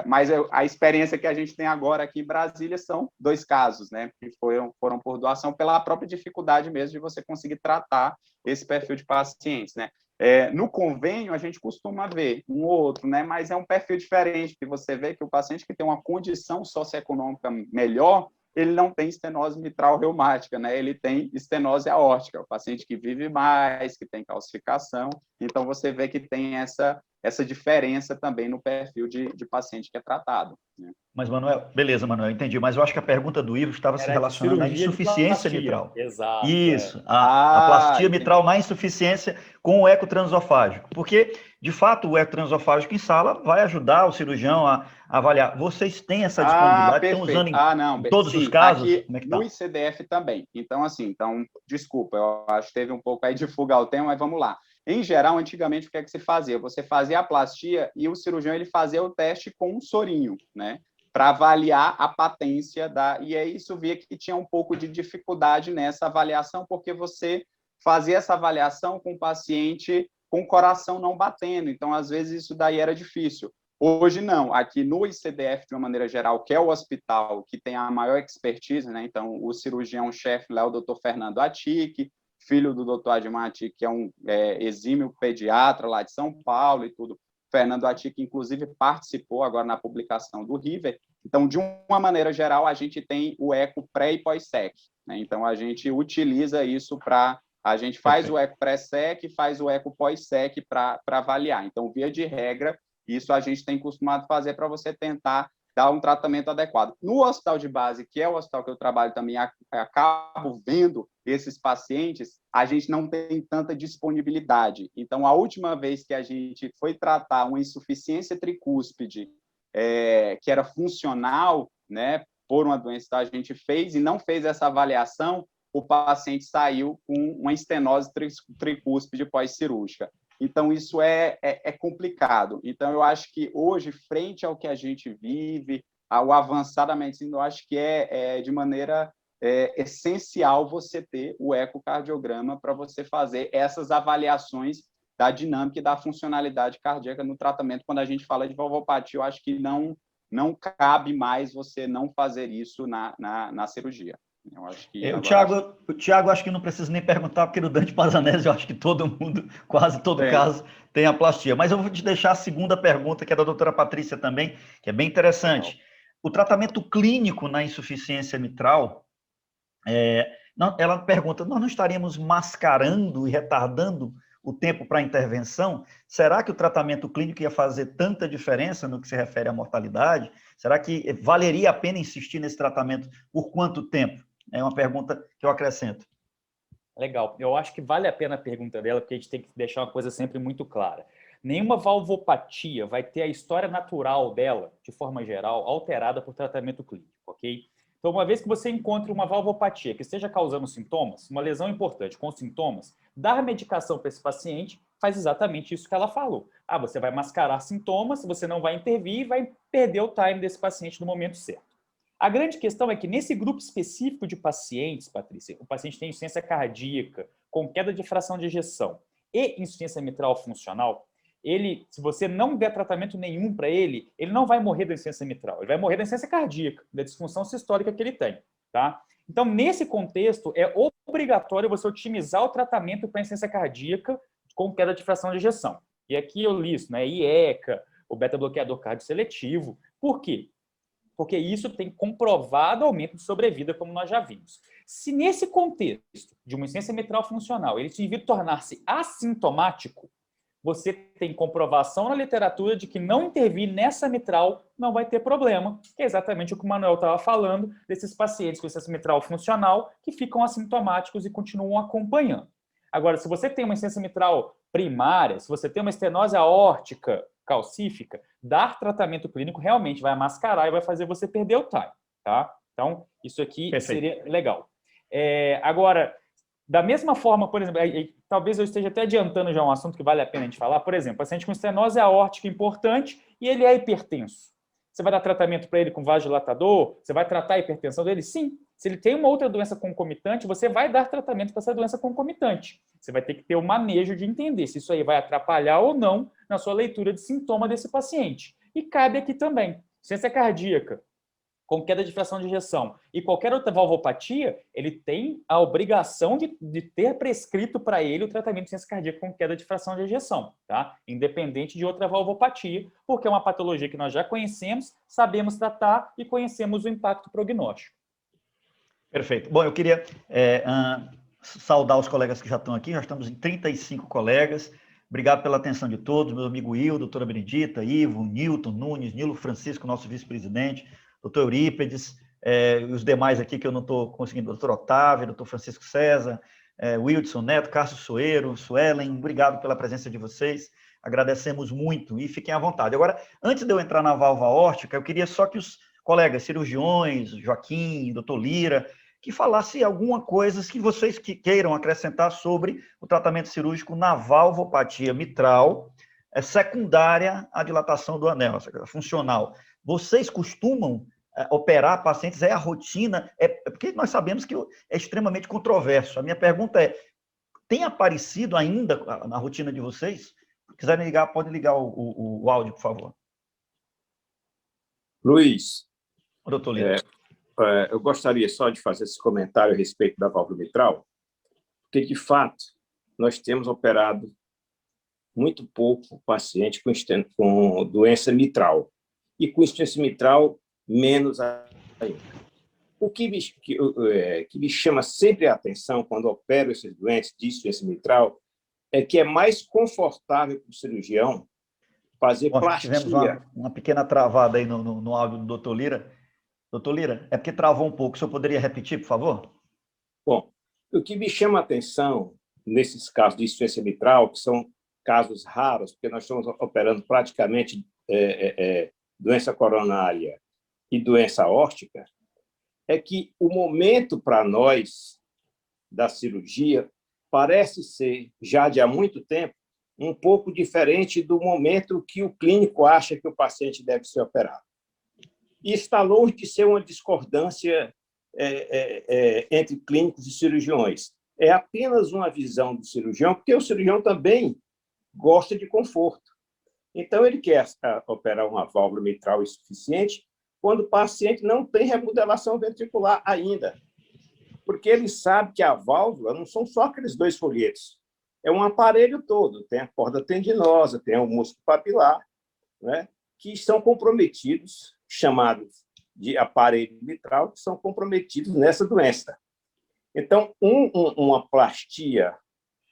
mas a experiência que a gente tem agora aqui em Brasília são 2 casos, né? Que foram por doação pela própria dificuldade mesmo de você conseguir tratar esse perfil de pacientes, né? No convênio, a gente costuma ver um ou outro, né? Mas é um perfil diferente, que você vê que o paciente que tem uma condição socioeconômica melhor, ele não tem estenose mitral reumática, né? Ele tem estenose aórtica, o paciente que vive mais, que tem calcificação. Então, você vê que tem essa diferença também no perfil de paciente que é tratado, né? Mas, Manuel, beleza, Manuel, entendi. Mas eu acho que a pergunta do Ivo estava se relacionando à insuficiência mitral. Exato. Isso, a plastia mitral na insuficiência com o eco transesofágico. Porque, de fato, o eco transesofágico em sala vai ajudar o cirurgião a avaliar. Vocês têm essa disponibilidade? Estão usando em todos os casos? Aqui, como é que tá? No ICDF também. Então, desculpa, eu acho que teve um pouco aí de fuga ao tema, mas vamos lá. Em geral, antigamente, o que é que se fazia? Você fazia a plastia e o cirurgião ele fazia o teste com um sorinho, né? Para avaliar a patência da... E aí isso via que tinha um pouco de dificuldade nessa avaliação, porque você fazia essa avaliação com o paciente com o coração não batendo. Então, às vezes, isso daí era difícil. Hoje, não. Aqui no ICDF, de uma maneira geral, que é o hospital que tem a maior expertise, né? Então, o cirurgião-chefe lá é o Dr. Fernando Atic, filho do Dr. Admar Atic, que é um exímio pediatra lá de São Paulo e tudo. Fernando Atic, inclusive, participou agora na publicação do River. Então, de uma maneira geral, a gente tem o eco pré e pós-sec, né? Então, a gente utiliza isso para... A gente faz o eco pré-sec e faz o eco pós-sec para avaliar. Então, via de regra, isso a gente tem costumado fazer para você tentar dar um tratamento adequado. No hospital de base, que é o hospital que eu trabalho também, acabo vendo esses pacientes, a gente não tem tanta disponibilidade. Então, a última vez que a gente foi tratar uma insuficiência tricúspide, que era funcional, né, por uma doença que a gente fez e não fez essa avaliação, o paciente saiu com uma estenose tricúspide pós-cirúrgica. Então, isso é complicado. Então, eu acho que hoje, frente ao que a gente vive, ao avançar da medicina, eu acho que de maneira essencial você ter o ecocardiograma para você fazer essas avaliações da dinâmica e da funcionalidade cardíaca no tratamento. Quando a gente fala de valvopatia, eu acho que não cabe mais você não fazer isso na cirurgia. Eu acho que o Thiago, acho que não preciso nem perguntar, porque no Dante Pazanese eu acho que todo mundo, quase todo caso, tem a plastia. Mas eu vou te deixar a segunda pergunta, que é da doutora Patrícia também, que é bem interessante. O tratamento clínico na insuficiência mitral, ela pergunta, nós não estaríamos mascarando e retardando o tempo para a intervenção? Será que o tratamento clínico ia fazer tanta diferença no que se refere à mortalidade? Será que valeria a pena insistir nesse tratamento por quanto tempo? É uma pergunta que eu acrescento. Legal. Eu acho que vale a pena a pergunta dela, porque a gente tem que deixar uma coisa sempre muito clara. Nenhuma valvopatia vai ter a história natural dela, de forma geral, alterada por tratamento clínico, ok? Então, uma vez que você encontre uma valvopatia que esteja causando sintomas, uma lesão importante com sintomas, dar medicação para esse paciente faz exatamente isso que ela falou. Você vai mascarar sintomas, você não vai intervir e vai perder o time desse paciente no momento certo. A grande questão é que nesse grupo específico de pacientes, Patrícia, o paciente tem insuficiência cardíaca, com queda de fração de ejeção e insuficiência mitral funcional, se você não der tratamento nenhum para ele não vai morrer da insuficiência mitral, ele vai morrer da insuficiência cardíaca, da disfunção sistólica que ele tem, tá? Então, nesse contexto, é obrigatório você otimizar o tratamento para insuficiência cardíaca com queda de fração de ejeção. E aqui eu listo, né? IECA, o beta-bloqueador cardioseletivo. Por quê? Porque isso tem comprovado aumento de sobrevida, como nós já vimos. Se nesse contexto de uma insuficiência mitral funcional ele vir tornar-se assintomático, você tem comprovação na literatura de que não intervir nessa mitral não vai ter problema, que é exatamente o que o Manuel estava falando, desses pacientes com insuficiência mitral funcional que ficam assintomáticos e continuam acompanhando. Agora, se você tem uma insuficiência mitral primária, se você tem uma estenose aórtica calcífica, dar tratamento clínico realmente vai mascarar e vai fazer você perder o time, tá? Então, isso aqui seria legal. Agora, da mesma forma, por exemplo, talvez eu esteja até adiantando já um assunto que vale a pena a gente falar, por exemplo, paciente com estenose aórtica importante e ele é hipertenso. Você vai dar tratamento para ele com vasodilatador? Você vai tratar a hipertensão dele? Sim. Se ele tem uma outra doença concomitante, você vai dar tratamento para essa doença concomitante. Você vai ter que ter o manejo de entender se isso aí vai atrapalhar ou não na sua leitura de sintoma desse paciente. E cabe aqui também, insuficiência cardíaca, com queda de fração de ejeção e qualquer outra valvopatia, ele tem a obrigação de ter prescrito para ele o tratamento de insuficiência cardíaca com queda de fração de ejeção, tá? Independente de outra valvopatia, porque é uma patologia que nós já conhecemos, sabemos tratar e conhecemos o impacto prognóstico. Perfeito. Bom, eu queria saudar os colegas que já estão aqui, já estamos em 35 colegas. Obrigado pela atenção de todos, meu amigo Will, doutora Benedita, Ivo, Nilton Nunes, Nilo Francisco, nosso vice-presidente, doutor Eurípedes, os demais aqui que eu não estou conseguindo, doutor Otávio, doutor Francisco César, Wildson Neto, Cássio Soeiro, Suelen, obrigado pela presença de vocês, agradecemos muito e fiquem à vontade. Agora, antes de eu entrar na válvula aórtica, eu queria só que os colegas cirurgiões, Joaquim, doutor Lira, que falasse alguma coisa que vocês queiram acrescentar sobre o tratamento cirúrgico na valvopatia mitral, secundária à dilatação do anel, funcional. Vocês costumam operar pacientes? É a rotina? Porque nós sabemos que é extremamente controverso. A minha pergunta é, tem aparecido ainda na rotina de vocês? Se quiserem ligar, pode ligar o áudio, por favor. Luiz, Doutor Lira. Eu gostaria só de fazer esse comentário a respeito da válvula mitral, porque, de fato, nós temos operado muito pouco paciente com doença mitral, e com insuficiência mitral, menos ainda. O que me chama sempre a atenção quando opero esses doentes de insuficiência mitral é que é mais confortável para o cirurgião fazer plastia. Tivemos uma pequena travada aí no áudio do doutor Lira. Doutor Lira, é porque travou um pouco. O senhor poderia repetir, por favor? Bom, o que me chama a atenção nesses casos de insuficiência mitral, que são casos raros, porque nós estamos operando praticamente doença coronária e doença aórtica, é que o momento para nós da cirurgia parece ser, já de há muito tempo, um pouco diferente do momento que o clínico acha que o paciente deve ser operado. E está longe de ser uma discordância entre clínicos e cirurgiões. É apenas uma visão do cirurgião, porque o cirurgião também gosta de conforto. Então, ele quer operar uma válvula mitral insuficiente quando o paciente não tem remodelação ventricular ainda, porque ele sabe que a válvula não são só aqueles 2 folhetos, é um aparelho todo, tem a corda tendinosa, tem o músculo papilar, né, que são comprometidos, chamados de aparelho mitral, que são comprometidos nessa doença. Então, uma plastia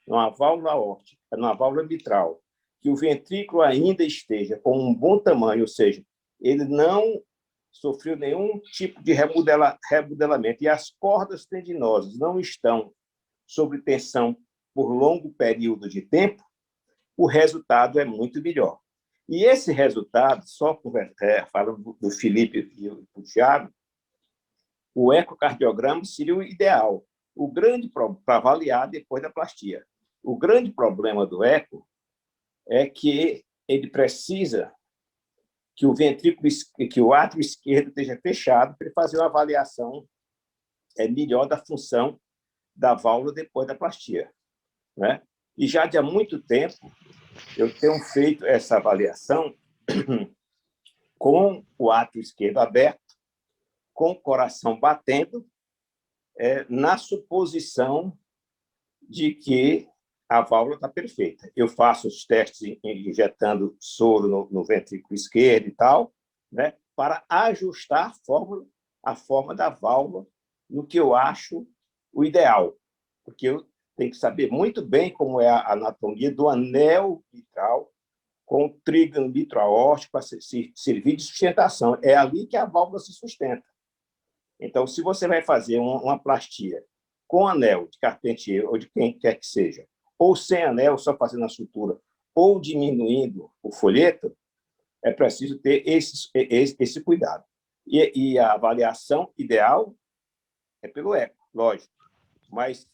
numa válvula aórtica, numa válvula mitral, que o ventrículo ainda esteja com um bom tamanho, ou seja, ele não sofreu nenhum tipo de remodelamento e as cordas tendinosas não estão sob tensão por longo período de tempo, o resultado é muito melhor. E esse resultado, só falando do Felipe e do Thiago, o ecocardiograma seria o ideal, para avaliar depois da plastia. O grande problema do eco é que ele precisa que o ventrículo, que o átrio esquerdo esteja fechado para ele fazer uma avaliação melhor da função da válvula depois da plastia, né? E já de há muito tempo eu tenho feito essa avaliação com o átrio esquerdo aberto, com o coração batendo, na suposição de que a válvula está perfeita. Eu faço os testes injetando soro no ventrículo esquerdo e tal, né, para ajustar a forma da válvula no que eu acho o ideal, porque eu tenho que saber muito bem como é a anatomia do anel mitral com o trígono mitral-aórtico para servir de sustentação. É ali que a válvula se sustenta. Então, se você vai fazer uma plastia com anel de Carpentier ou de quem quer que seja, ou sem anel, só fazendo a sutura, ou diminuindo o folheto, é preciso ter esse cuidado. E a avaliação ideal é pelo eco, lógico, mas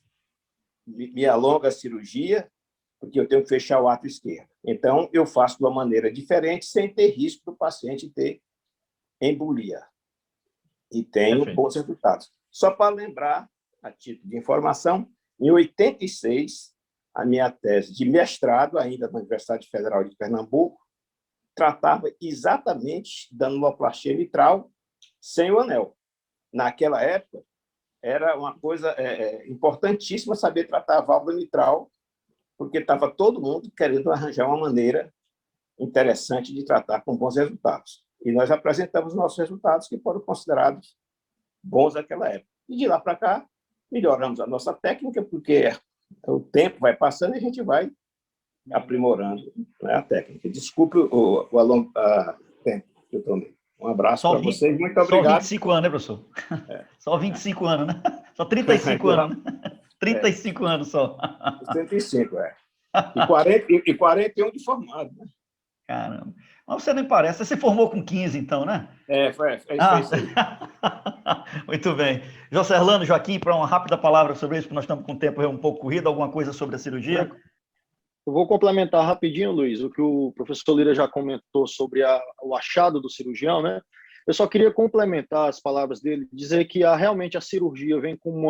me alonga a cirurgia, porque eu tenho que fechar o átrio esquerdo. Então, eu faço de uma maneira diferente, sem ter risco do paciente ter embolia. E tenho bons resultados. Só para lembrar, a título de informação, em 86, a minha tese de mestrado, ainda na Universidade Federal de Pernambuco, tratava exatamente da anuloplastia mitral sem o anel. Naquela época, era uma coisa importantíssima saber tratar a válvula mitral, porque estava todo mundo querendo arranjar uma maneira interessante de tratar com bons resultados. E nós apresentamos nossos resultados, que foram considerados bons naquela época. E de lá para cá, melhoramos a nossa técnica, porque o tempo vai passando e a gente vai aprimorando, né, a técnica. Desculpe o tempo que eu tomei. Um abraço para vocês, muito obrigado. Só 25 anos, né, professor? Só 25 anos, né? Só 35 anos, né? 35 anos só. 35, E 41 de formado, né? Caramba. Mas você nem parece. Você se formou com 15, então, né? Foi isso aí. Muito bem. José Orlando, Joaquim, para uma rápida palavra sobre isso, porque nós estamos com o tempo um pouco corrido, alguma coisa sobre a cirurgia? Eu vou complementar rapidinho, Luiz, o que o professor Lira já comentou sobre o achado do cirurgião, né? Eu só queria complementar as palavras dele, dizer que realmente a cirurgia vem como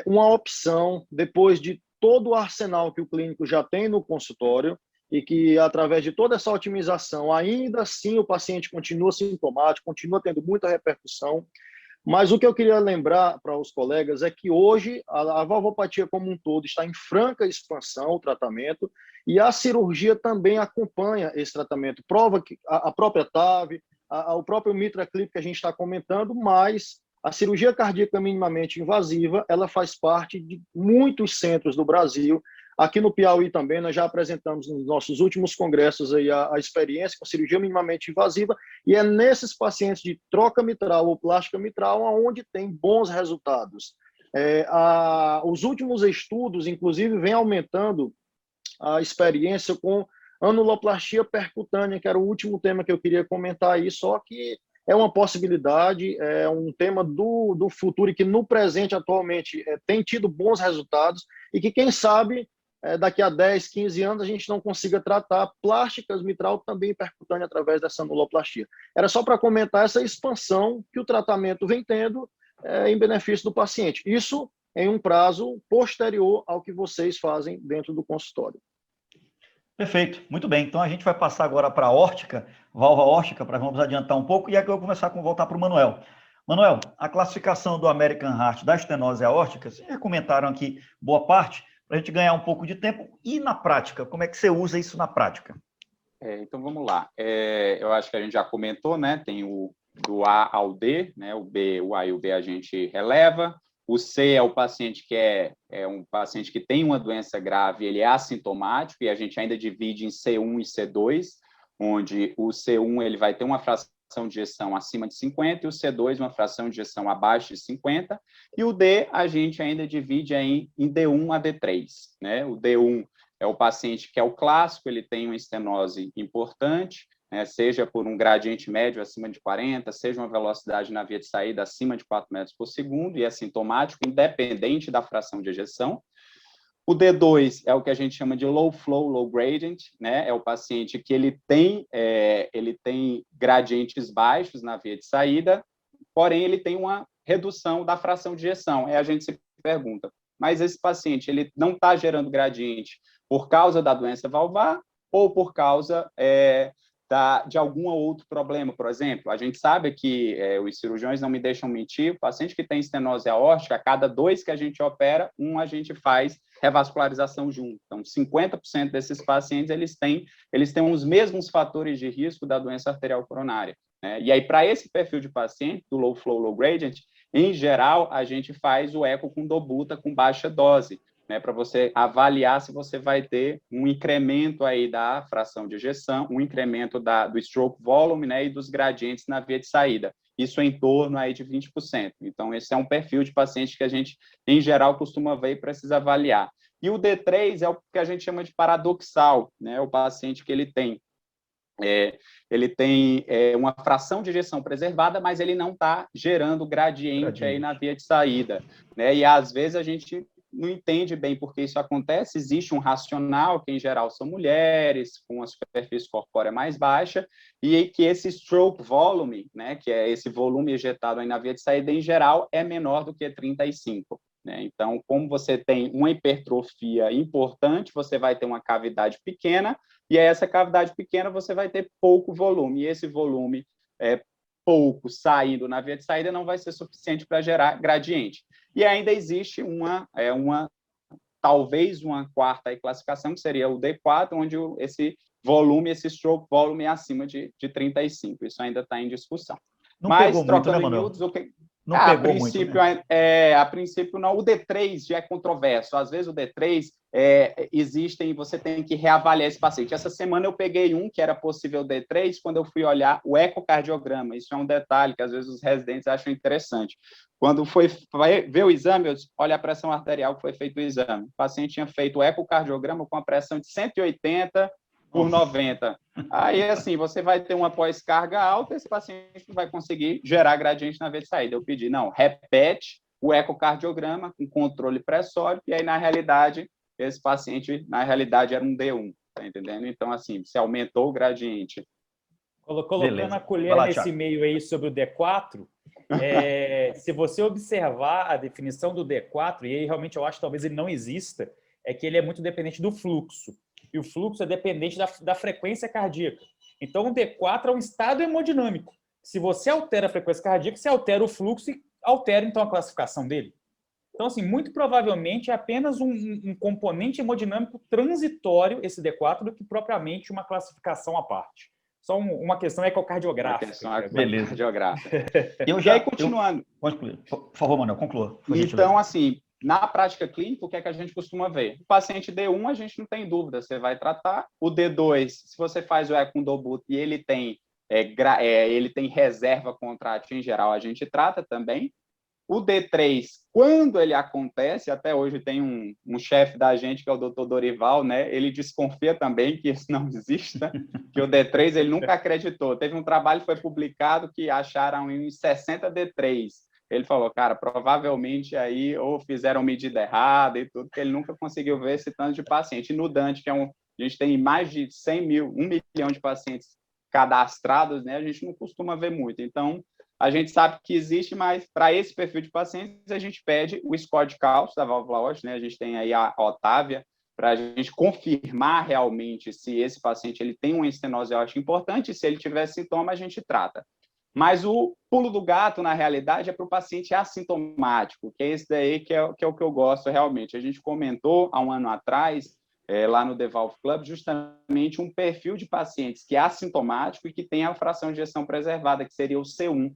uma opção depois de todo o arsenal que o clínico já tem no consultório e que, através de toda essa otimização, ainda assim o paciente continua sintomático, continua tendo muita repercussão. Mas o que eu queria lembrar para os colegas é que hoje a valvopatia como um todo está em franca expansão, o tratamento, e a cirurgia também acompanha esse tratamento. Prova que a própria TAV, o próprio MitraClip que a gente está comentando, mas a cirurgia cardíaca minimamente invasiva, ela faz parte de muitos centros do Brasil. Aqui no Piauí também, nós já apresentamos nos nossos últimos congressos aí a experiência com a cirurgia minimamente invasiva, e é nesses pacientes de troca mitral ou plástica mitral onde tem bons resultados. Os últimos estudos, inclusive, vêm aumentando a experiência com anuloplastia percutânea, que era o último tema que eu queria comentar aí, só que é uma possibilidade, é um tema do futuro e que no presente, atualmente, tem tido bons resultados e que, quem sabe, daqui a 10, 15 anos, a gente não consiga tratar plásticas mitral também percutânea através dessa anuloplastia. Era só para comentar essa expansão que o tratamento vem tendo em benefício do paciente. Isso em um prazo posterior ao que vocês fazem dentro do consultório. Perfeito, muito bem. Então a gente vai passar agora para a órtica, válvula órtica, vamos adiantar um pouco, e aqui eu vou começar com voltar para o Manuel. Manuel, a classificação do American Heart da estenose aórtica, vocês já comentaram aqui boa parte, para a gente ganhar um pouco de tempo. E na prática, como é que você usa isso na prática? Então vamos lá. Eu acho que a gente já comentou, né? Tem do A ao D, né? O B, o A e o B a gente releva. O C é o paciente que é um paciente que tem uma doença grave, ele é assintomático, e a gente ainda divide em C1 e C2, onde o C1 ele vai ter uma fração de ejeção acima de 50 e o C2 uma fração de ejeção abaixo de 50, e o D a gente ainda divide em D1 a D3, né? O D1 é o paciente que é o clássico, ele tem uma estenose importante, né, seja por um gradiente médio acima de 40, seja uma velocidade na via de saída acima de 4 metros por segundo, e é sintomático, independente da fração de ejeção. O D2 é o que a gente chama de low flow, low gradient, né, é o paciente que ele tem gradientes baixos na via de saída, porém ele tem uma redução da fração de ejeção. Aí a gente se pergunta, mas esse paciente ele não está gerando gradiente por causa da doença valvar ou por causa de algum outro problema? Por exemplo, a gente sabe que os cirurgiões não me deixam mentir, o paciente que tem estenose aórtica, a cada 2 que a gente opera, a gente faz revascularização junto. Então, 50% desses pacientes, eles têm os mesmos fatores de risco da doença arterial coronária, né? E aí, para esse perfil de paciente, do low flow, low gradient, em geral, a gente faz o eco com dobuta com baixa dose, né, para você avaliar se você vai ter um incremento aí da fração de ejeção, um incremento do stroke volume, né, e dos gradientes na via de saída. Isso em torno aí de 20%. Então, esse é um perfil de paciente que a gente, em geral, costuma ver e precisa avaliar. E o D3 é o que a gente chama de paradoxal, né, o paciente que ele tem uma fração de ejeção preservada, mas ele não está gerando gradiente aí na via de saída, né? E às vezes a gente não entende bem por que isso acontece. Existe um racional, que em geral são mulheres, com a superfície corpórea mais baixa, e que esse stroke volume, né, que é esse volume ejetado aí na via de saída, em geral, é menor do que 35. Né? Então, como você tem uma hipertrofia importante, você vai ter uma cavidade pequena, e essa cavidade pequena você vai ter pouco volume, e esse volume pouco saindo na via de saída não vai ser suficiente para gerar gradiente. E ainda existe talvez uma quarta classificação, que seria o D4, onde esse volume, esse stroke volume é acima de 35. Isso ainda está em discussão. Não mas, pegou muito, né, Manuel? Não pegou muito, né? A princípio, não. O D3 já é controverso. Às vezes, o D3 você tem que reavaliar esse paciente. Essa semana eu peguei um que era possível D3 quando eu fui olhar o ecocardiograma. Isso é um detalhe que, às vezes, os residentes acham interessante. Quando foi ver o exame, eu disse, olha a pressão arterial que foi feito o exame. O paciente tinha feito o ecocardiograma com a pressão de 180 por 90. Aí, assim, você vai ter uma pós-carga alta, esse paciente não vai conseguir gerar gradiente na via de saída. Eu pedi, não, repete o ecocardiograma com controle pressórico, e aí, na realidade, esse paciente, na realidade, era um D1, tá entendendo? Então, assim, se aumentou o gradiente. Colocando Beleza. a colher Vai lá, nesse Thiago. meio aí sobre o D4, se você observar a definição do D4, e aí realmente eu acho que talvez ele não exista, é que ele é muito dependente do fluxo. E o fluxo é dependente da frequência cardíaca. Então, o D4 é um estado hemodinâmico. Se você altera a frequência cardíaca, você altera o fluxo e altera, então, a classificação dele. Então, assim, muito provavelmente é apenas um componente hemodinâmico transitório, esse D4, do que propriamente uma classificação à parte. Só uma questão ecocardiográfica. Uma questão Beleza. ecocardiográfica. E aí, continuando. Pode concluir. Por favor, Manuel, conclua. Então, assim, na prática clínica, o que é que a gente costuma ver? O paciente D1, a gente não tem dúvida, você vai tratar. O D2, se você faz o eco com Dobut e ele tem reserva contrátil em geral, a gente trata também. O D3, quando ele acontece, até hoje tem um chefe da gente, que é o Dr. Dorival, né? Ele desconfia também que isso não exista, que o D3 ele nunca acreditou. Teve um trabalho que foi publicado que acharam em 60 D3. Ele falou, cara, provavelmente aí ou fizeram medida errada e tudo, porque ele nunca conseguiu ver esse tanto de paciente. E no Dante, que a gente tem mais de 100 mil, 1 milhão de pacientes cadastrados, né? A gente não costuma ver muito. Então, a gente sabe que existe, mas para esse perfil de pacientes, a gente pede o score de cálcio da válvula aórtica, né? A gente tem aí a Otávia, para a gente confirmar realmente se esse paciente ele tem uma estenose aórtica importante, e se ele tiver sintoma, a gente trata. Mas o pulo do gato, na realidade, é para o paciente assintomático, que é esse daí que é o que eu gosto realmente. A gente comentou há um ano atrás, lá no The Valve Club, justamente um perfil de pacientes que é assintomático e que tem a fração de ejeção preservada, que seria o C1.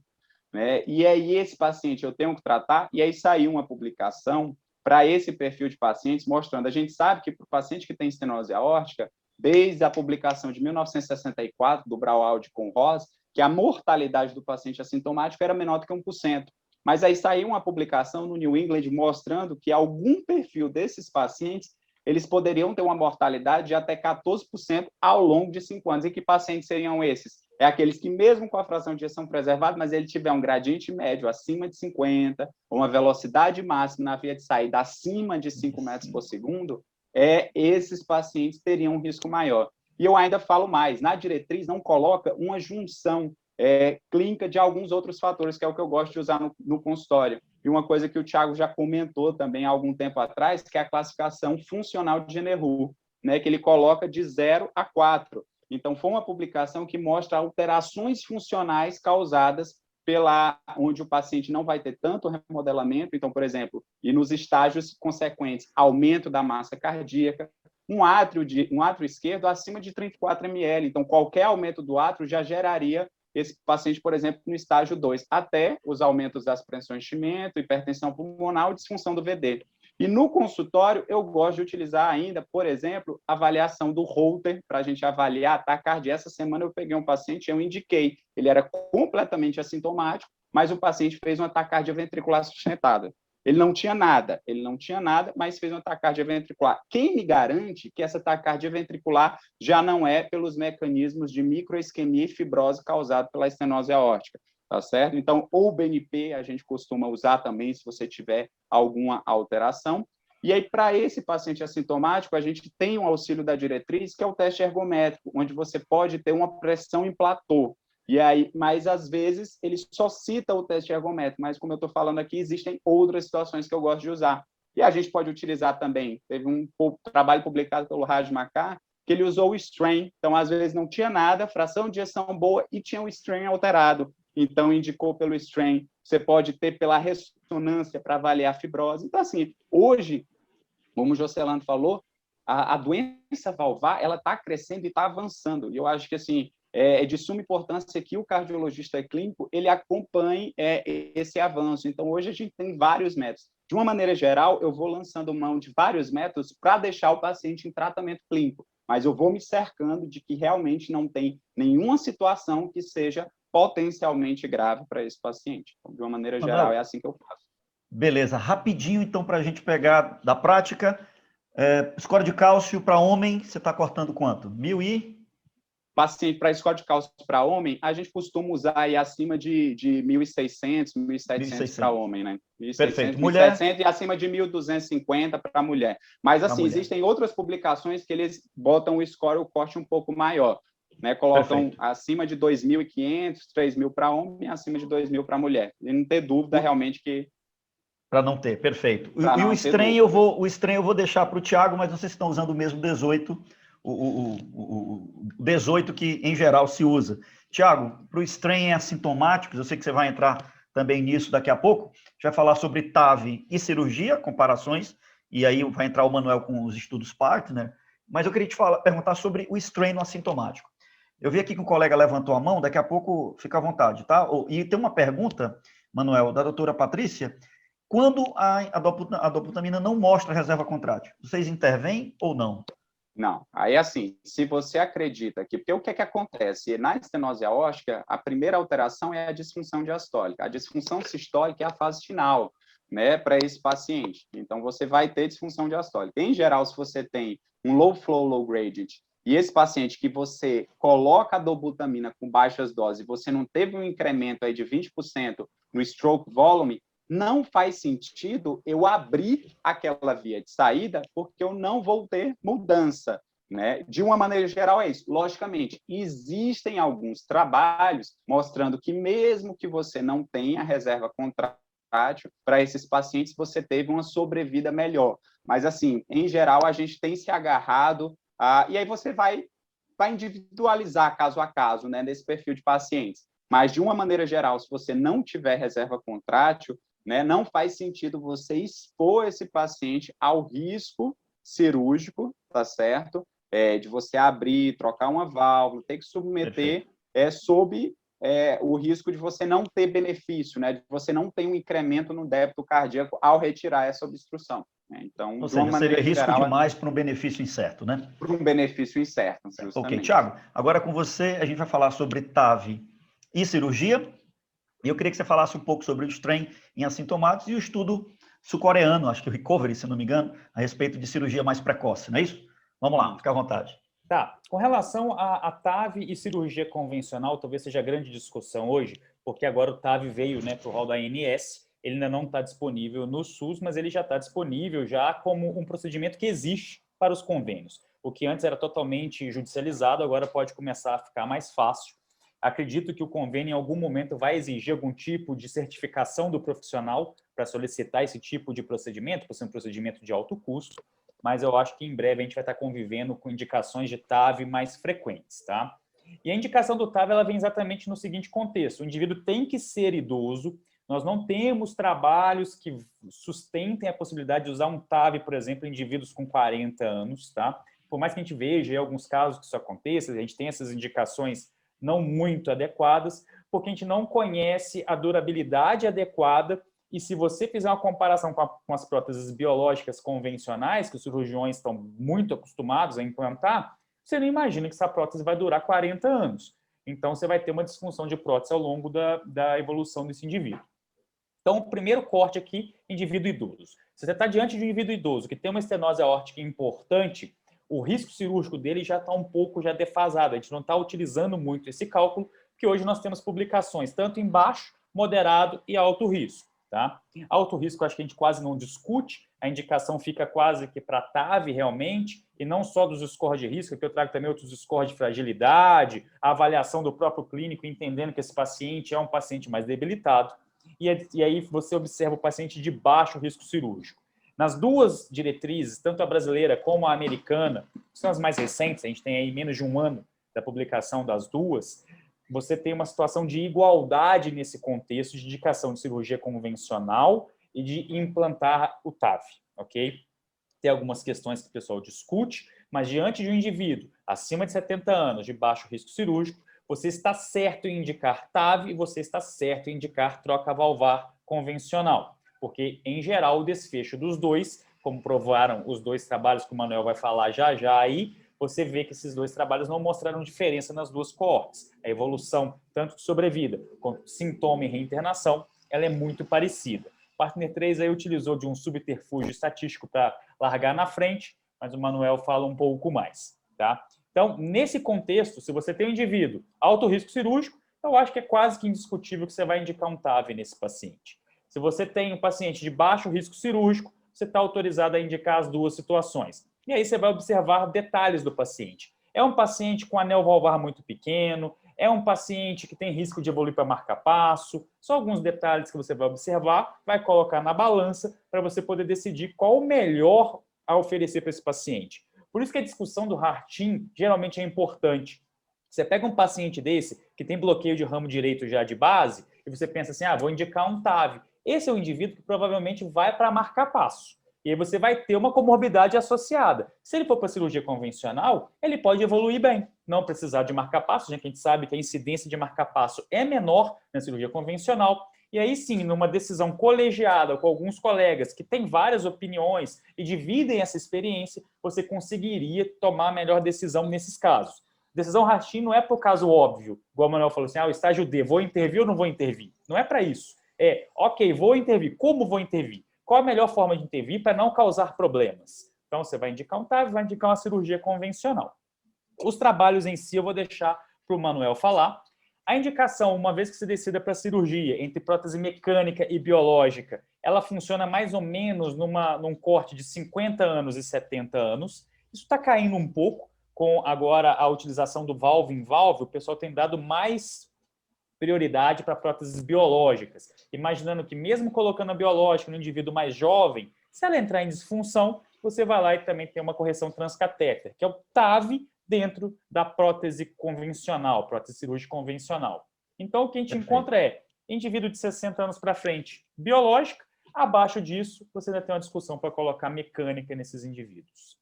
Né? E aí esse paciente eu tenho que tratar, e aí saiu uma publicação para esse perfil de pacientes, mostrando, a gente sabe que para o paciente que tem estenose aórtica, desde a publicação de 1964, do Braualdi com Ross, que a mortalidade do paciente assintomático era menor do que 1%. Mas aí saiu uma publicação no New England mostrando que algum perfil desses pacientes, eles poderiam ter uma mortalidade de até 14% ao longo de 5 anos. E que pacientes seriam esses? É aqueles que, mesmo com a fração de ejeção preservada, mas ele tiver um gradiente médio acima de 50, ou uma velocidade máxima na via de saída acima de 5 metros por segundo, esses pacientes teriam um risco maior. E eu ainda falo mais, na diretriz não coloca uma junção clínica de alguns outros fatores, que é o que eu gosto de usar no consultório. E uma coisa que o Thiago já comentou também há algum tempo atrás, que é a classificação funcional de Generu, né, que ele coloca de 0 a 4. Então, foi uma publicação que mostra alterações funcionais causadas onde o paciente não vai ter tanto remodelamento. Então, por exemplo, e nos estágios consequentes, aumento da massa cardíaca, um átrio esquerdo acima de 34 ml. Então, qualquer aumento do átrio já geraria esse paciente, por exemplo, no estágio 2, até os aumentos das pressões de enchimento, hipertensão pulmonar e disfunção do VD. E no consultório, eu gosto de utilizar ainda, por exemplo, a avaliação do Holter, para a gente avaliar a taquicardia. Essa semana eu peguei um paciente, eu indiquei, ele era completamente assintomático, mas o paciente fez uma taquicardia ventricular sustentada. Ele não tinha nada, mas fez uma taquicardia ventricular. Quem me garante que essa taquicardia ventricular já não é pelos mecanismos de microisquemia e fibrose causado pela estenose aórtica? Tá certo? Então, o BNP a gente costuma usar também se você tiver alguma alteração. E aí, para esse paciente assintomático, a gente tem um auxílio da diretriz, que é o teste ergométrico, onde você pode ter uma pressão em platô. E aí, mas às vezes ele só cita o teste ergométrico, mas como eu estou falando aqui, existem outras situações que eu gosto de usar. E a gente pode utilizar também, teve um trabalho publicado pelo Raj Makkar, que ele usou o strain, então às vezes não tinha nada, fração de ejeção boa e tinha o strain alterado. Então, indicou pelo strain, você pode ter pela ressonância para avaliar a fibrose. Então, assim, hoje, como o Jocelano falou, a doença valvar, ela está crescendo e está avançando. E eu acho que, assim, é de suma importância que o cardiologista clínico, ele acompanhe esse avanço. Então, hoje a gente tem vários métodos. De uma maneira geral, eu vou lançando mão de vários métodos para deixar o paciente em tratamento clínico, mas eu vou me cercando de que realmente não tem nenhuma situação que seja potencialmente grave para esse paciente. Então, de uma maneira geral, é assim que eu faço. Beleza. Rapidinho, então, para a gente pegar da prática. Score de cálcio para homem, você está cortando quanto? 1000 e? paciente para score de cálcio para homem, a gente costuma usar aí acima de 1.600, 1.700 para homem, né? 1.600, Perfeito. 1.700 Mulher... e acima de 1.250 para mulher. Mas, assim, existem outras publicações que eles botam o score, o corte um pouco maior, né? Colocam acima de 2.500, 3.000 para homem e acima de 2.000 para mulher. E não ter dúvida realmente que... Para não ter, perfeito. E o strain eu vou deixar para o Thiago, mas não sei se estão usando o mesmo 18, o 18 que em geral se usa. Thiago, para o strain assintomáticos, eu sei que você vai entrar também nisso daqui a pouco, a gente vai falar sobre TAV e cirurgia, comparações, e aí vai entrar o Manuel com os estudos partner, mas eu queria te perguntar sobre o strain assintomático. Eu vi aqui que um colega levantou a mão, daqui a pouco fica à vontade, tá? E tem uma pergunta, Manuel, da doutora Patrícia. Quando a dobutamina não mostra reserva contrátil, vocês intervêm ou não? Não. Aí, assim, se você acredita que... Porque o que é que acontece? Na estenose aórtica, a primeira alteração é a disfunção diastólica. A disfunção sistólica é a fase final, né, para esse paciente. Então, você vai ter disfunção diastólica. Em geral, se você tem um low flow, low gradient, e esse paciente que você coloca a dobutamina com baixas doses, você não teve um incremento aí de 20% no stroke volume, não faz sentido eu abrir aquela via de saída, porque eu não vou ter mudança, né? De uma maneira geral é isso. Logicamente, existem alguns trabalhos mostrando que mesmo que você não tenha reserva contrátil, para esses pacientes você teve uma sobrevida melhor. Mas, assim, em geral, a gente tem se agarrado e aí você vai individualizar caso a caso, né, nesse perfil de pacientes. Mas, de uma maneira geral, se você não tiver reserva contrátil, né, não faz sentido você expor esse paciente ao risco cirúrgico, tá certo? De você abrir, trocar uma válvula, ter que submeter sob o risco de você não ter benefício, né? De você não ter um incremento no débito cardíaco ao retirar essa obstrução. Né? Então, ou seja, seria risco geral, demais para um benefício incerto, né? Para um benefício incerto, justamente. Ok, Thiago, agora com você a gente vai falar sobre TAV e cirurgia. E eu queria que você falasse um pouco sobre o strain em assintomáticos e o estudo sul-coreano, acho que o Recovery, se não me engano, a respeito de cirurgia mais precoce, não é isso? Vamos lá, fica à vontade. Tá. Com relação a TAV e cirurgia convencional, talvez seja a grande discussão hoje, porque agora o TAV veio, né, para o rol da ANS, ele ainda não está disponível no SUS, mas ele já está disponível já como um procedimento que existe para os convênios. O que antes era totalmente judicializado, agora pode começar a ficar mais fácil. Acredito que o convênio, em algum momento, vai exigir algum tipo de certificação do profissional para solicitar esse tipo de procedimento, por ser um procedimento de alto custo, mas eu acho que em breve a gente vai estar convivendo com indicações de TAV mais frequentes, tá? E a indicação do TAV, ela vem exatamente no seguinte contexto: o indivíduo tem que ser idoso, nós não temos trabalhos que sustentem a possibilidade de usar um TAV, por exemplo, em indivíduos com 40 anos, tá? Por mais que a gente veja em alguns casos que isso aconteça, a gente tem essas indicações não muito adequadas, porque a gente não conhece a durabilidade adequada, e se você fizer uma comparação com as próteses biológicas convencionais, que os cirurgiões estão muito acostumados a implantar, você não imagina que essa prótese vai durar 40 anos. Então, você vai ter uma disfunção de prótese ao longo da evolução desse indivíduo. Então, o primeiro corte aqui, indivíduo idoso. Se você está diante de um indivíduo idoso que tem uma estenose aórtica importante, o risco cirúrgico dele já está um pouco já defasado. A gente não está utilizando muito esse cálculo, porque hoje nós temos publicações tanto em baixo, moderado e alto risco. Tá? Alto risco, acho que a gente quase não discute, a indicação fica quase que para TAV realmente, e não só dos scores de risco, que eu trago também outros scores de fragilidade, a avaliação do próprio clínico, entendendo que esse paciente é um paciente mais debilitado, e aí você observa o paciente de baixo risco cirúrgico. Nas duas diretrizes, tanto a brasileira como a americana, que são as mais recentes, a gente tem aí menos de um ano da publicação das duas, você tem uma situação de igualdade nesse contexto de indicação de cirurgia convencional e de implantar o TAV, ok? Tem algumas questões que o pessoal discute, mas diante de um indivíduo acima de 70 anos, de baixo risco cirúrgico, você está certo em indicar TAV e você está certo em indicar troca valvar convencional, porque, em geral, o desfecho dos dois, como provaram os dois trabalhos que o Manuel vai falar já aí, você vê que esses dois trabalhos não mostraram diferença nas duas coortes. A evolução, tanto de sobrevida quanto sintoma e reinternação, ela é muito parecida. O Partner 3 aí utilizou de um subterfúgio estatístico para largar na frente, mas o Manuel fala um pouco mais. Tá? Então, nesse contexto, se você tem um indivíduo alto risco cirúrgico, eu acho que é quase que indiscutível que você vai indicar um TAV nesse paciente. Se você tem um paciente de baixo risco cirúrgico, você está autorizado a indicar as duas situações. E aí você vai observar detalhes do paciente. É um paciente com anel valvar muito pequeno, é um paciente que tem risco de evoluir para marca-passo, só alguns detalhes que você vai observar, vai colocar na balança para você poder decidir qual o melhor a oferecer para esse paciente. Por isso que a discussão do HART-TIM geralmente é importante. Você pega um paciente desse que tem bloqueio de ramo direito já de base e você pensa assim, vou indicar um TAV. Esse é o indivíduo que provavelmente vai para marca-passo. E aí você vai ter uma comorbidade associada. Se ele for para cirurgia convencional, ele pode evoluir bem, não precisar de marca-passo, já que a gente sabe que a incidência de marca-passo é menor na cirurgia convencional. E aí sim, numa decisão colegiada com alguns colegas que têm várias opiniões e dividem essa experiência, você conseguiria tomar a melhor decisão nesses casos. Decisão HART-TIM não é para o caso óbvio, igual o Manuel falou assim, o estágio D, vou intervir ou não vou intervir? Não é para isso. É, ok, vou intervir, como vou intervir? Qual a melhor forma de intervir para não causar problemas? Então, você vai indicar um TAV, vai indicar uma cirurgia convencional. Os trabalhos em si eu vou deixar para o Manuel falar. A indicação, uma vez que se decida para cirurgia entre prótese mecânica e biológica, ela funciona mais ou menos num corte de 50 anos e 70 anos. Isso está caindo um pouco com agora a utilização do valve em valve. O pessoal tem dado mais prioridade para próteses biológicas, imaginando que mesmo colocando a biológica no indivíduo mais jovem, se ela entrar em disfunção, você vai lá e também tem uma correção transcatéter, que é o TAV dentro da prótese convencional, prótese cirúrgica convencional. Então, o que a gente encontra é indivíduo de 60 anos para frente, biológica, abaixo disso, você ainda tem uma discussão para colocar mecânica nesses indivíduos.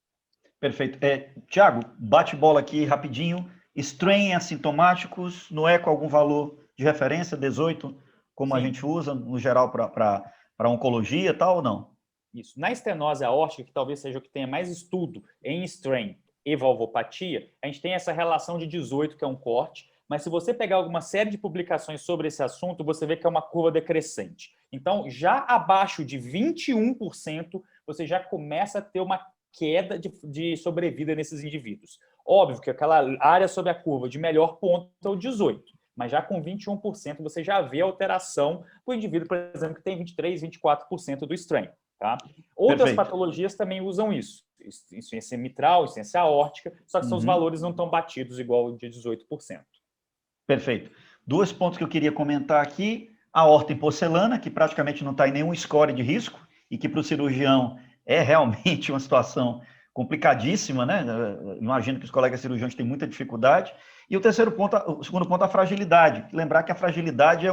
Perfeito. Tiago, bate bola aqui rapidinho. Strain assintomáticos, não é com algum valor de referência, 18, como a gente usa no geral para oncologia, tal ou não? Isso. Na estenose aórtica, que talvez seja o que tenha mais estudo em strain e valvopatia, a gente tem essa relação de 18, que é um corte, mas se você pegar alguma série de publicações sobre esse assunto, você vê que é uma curva decrescente. Então, já abaixo de 21%, você já começa a ter uma queda de sobrevida nesses indivíduos. Óbvio que aquela área sobre a curva de melhor ponto é o 18%, mas já com 21% você já vê alteração para o indivíduo, por exemplo, que tem 23%, 24% do strain. Tá? Outras patologias também usam isso. Insuficiência mitral, insuficiência aórtica, só que seus valores não estão batidos igual o de 18%. Perfeito. Dois pontos que eu queria comentar aqui. A aorta em porcelana, que praticamente não está em nenhum score de risco e que para o cirurgião é realmente uma situação complicadíssima, né? Imagino que os colegas cirurgiões têm muita dificuldade. E o terceiro ponto, o segundo ponto, a fragilidade. Lembrar que a fragilidade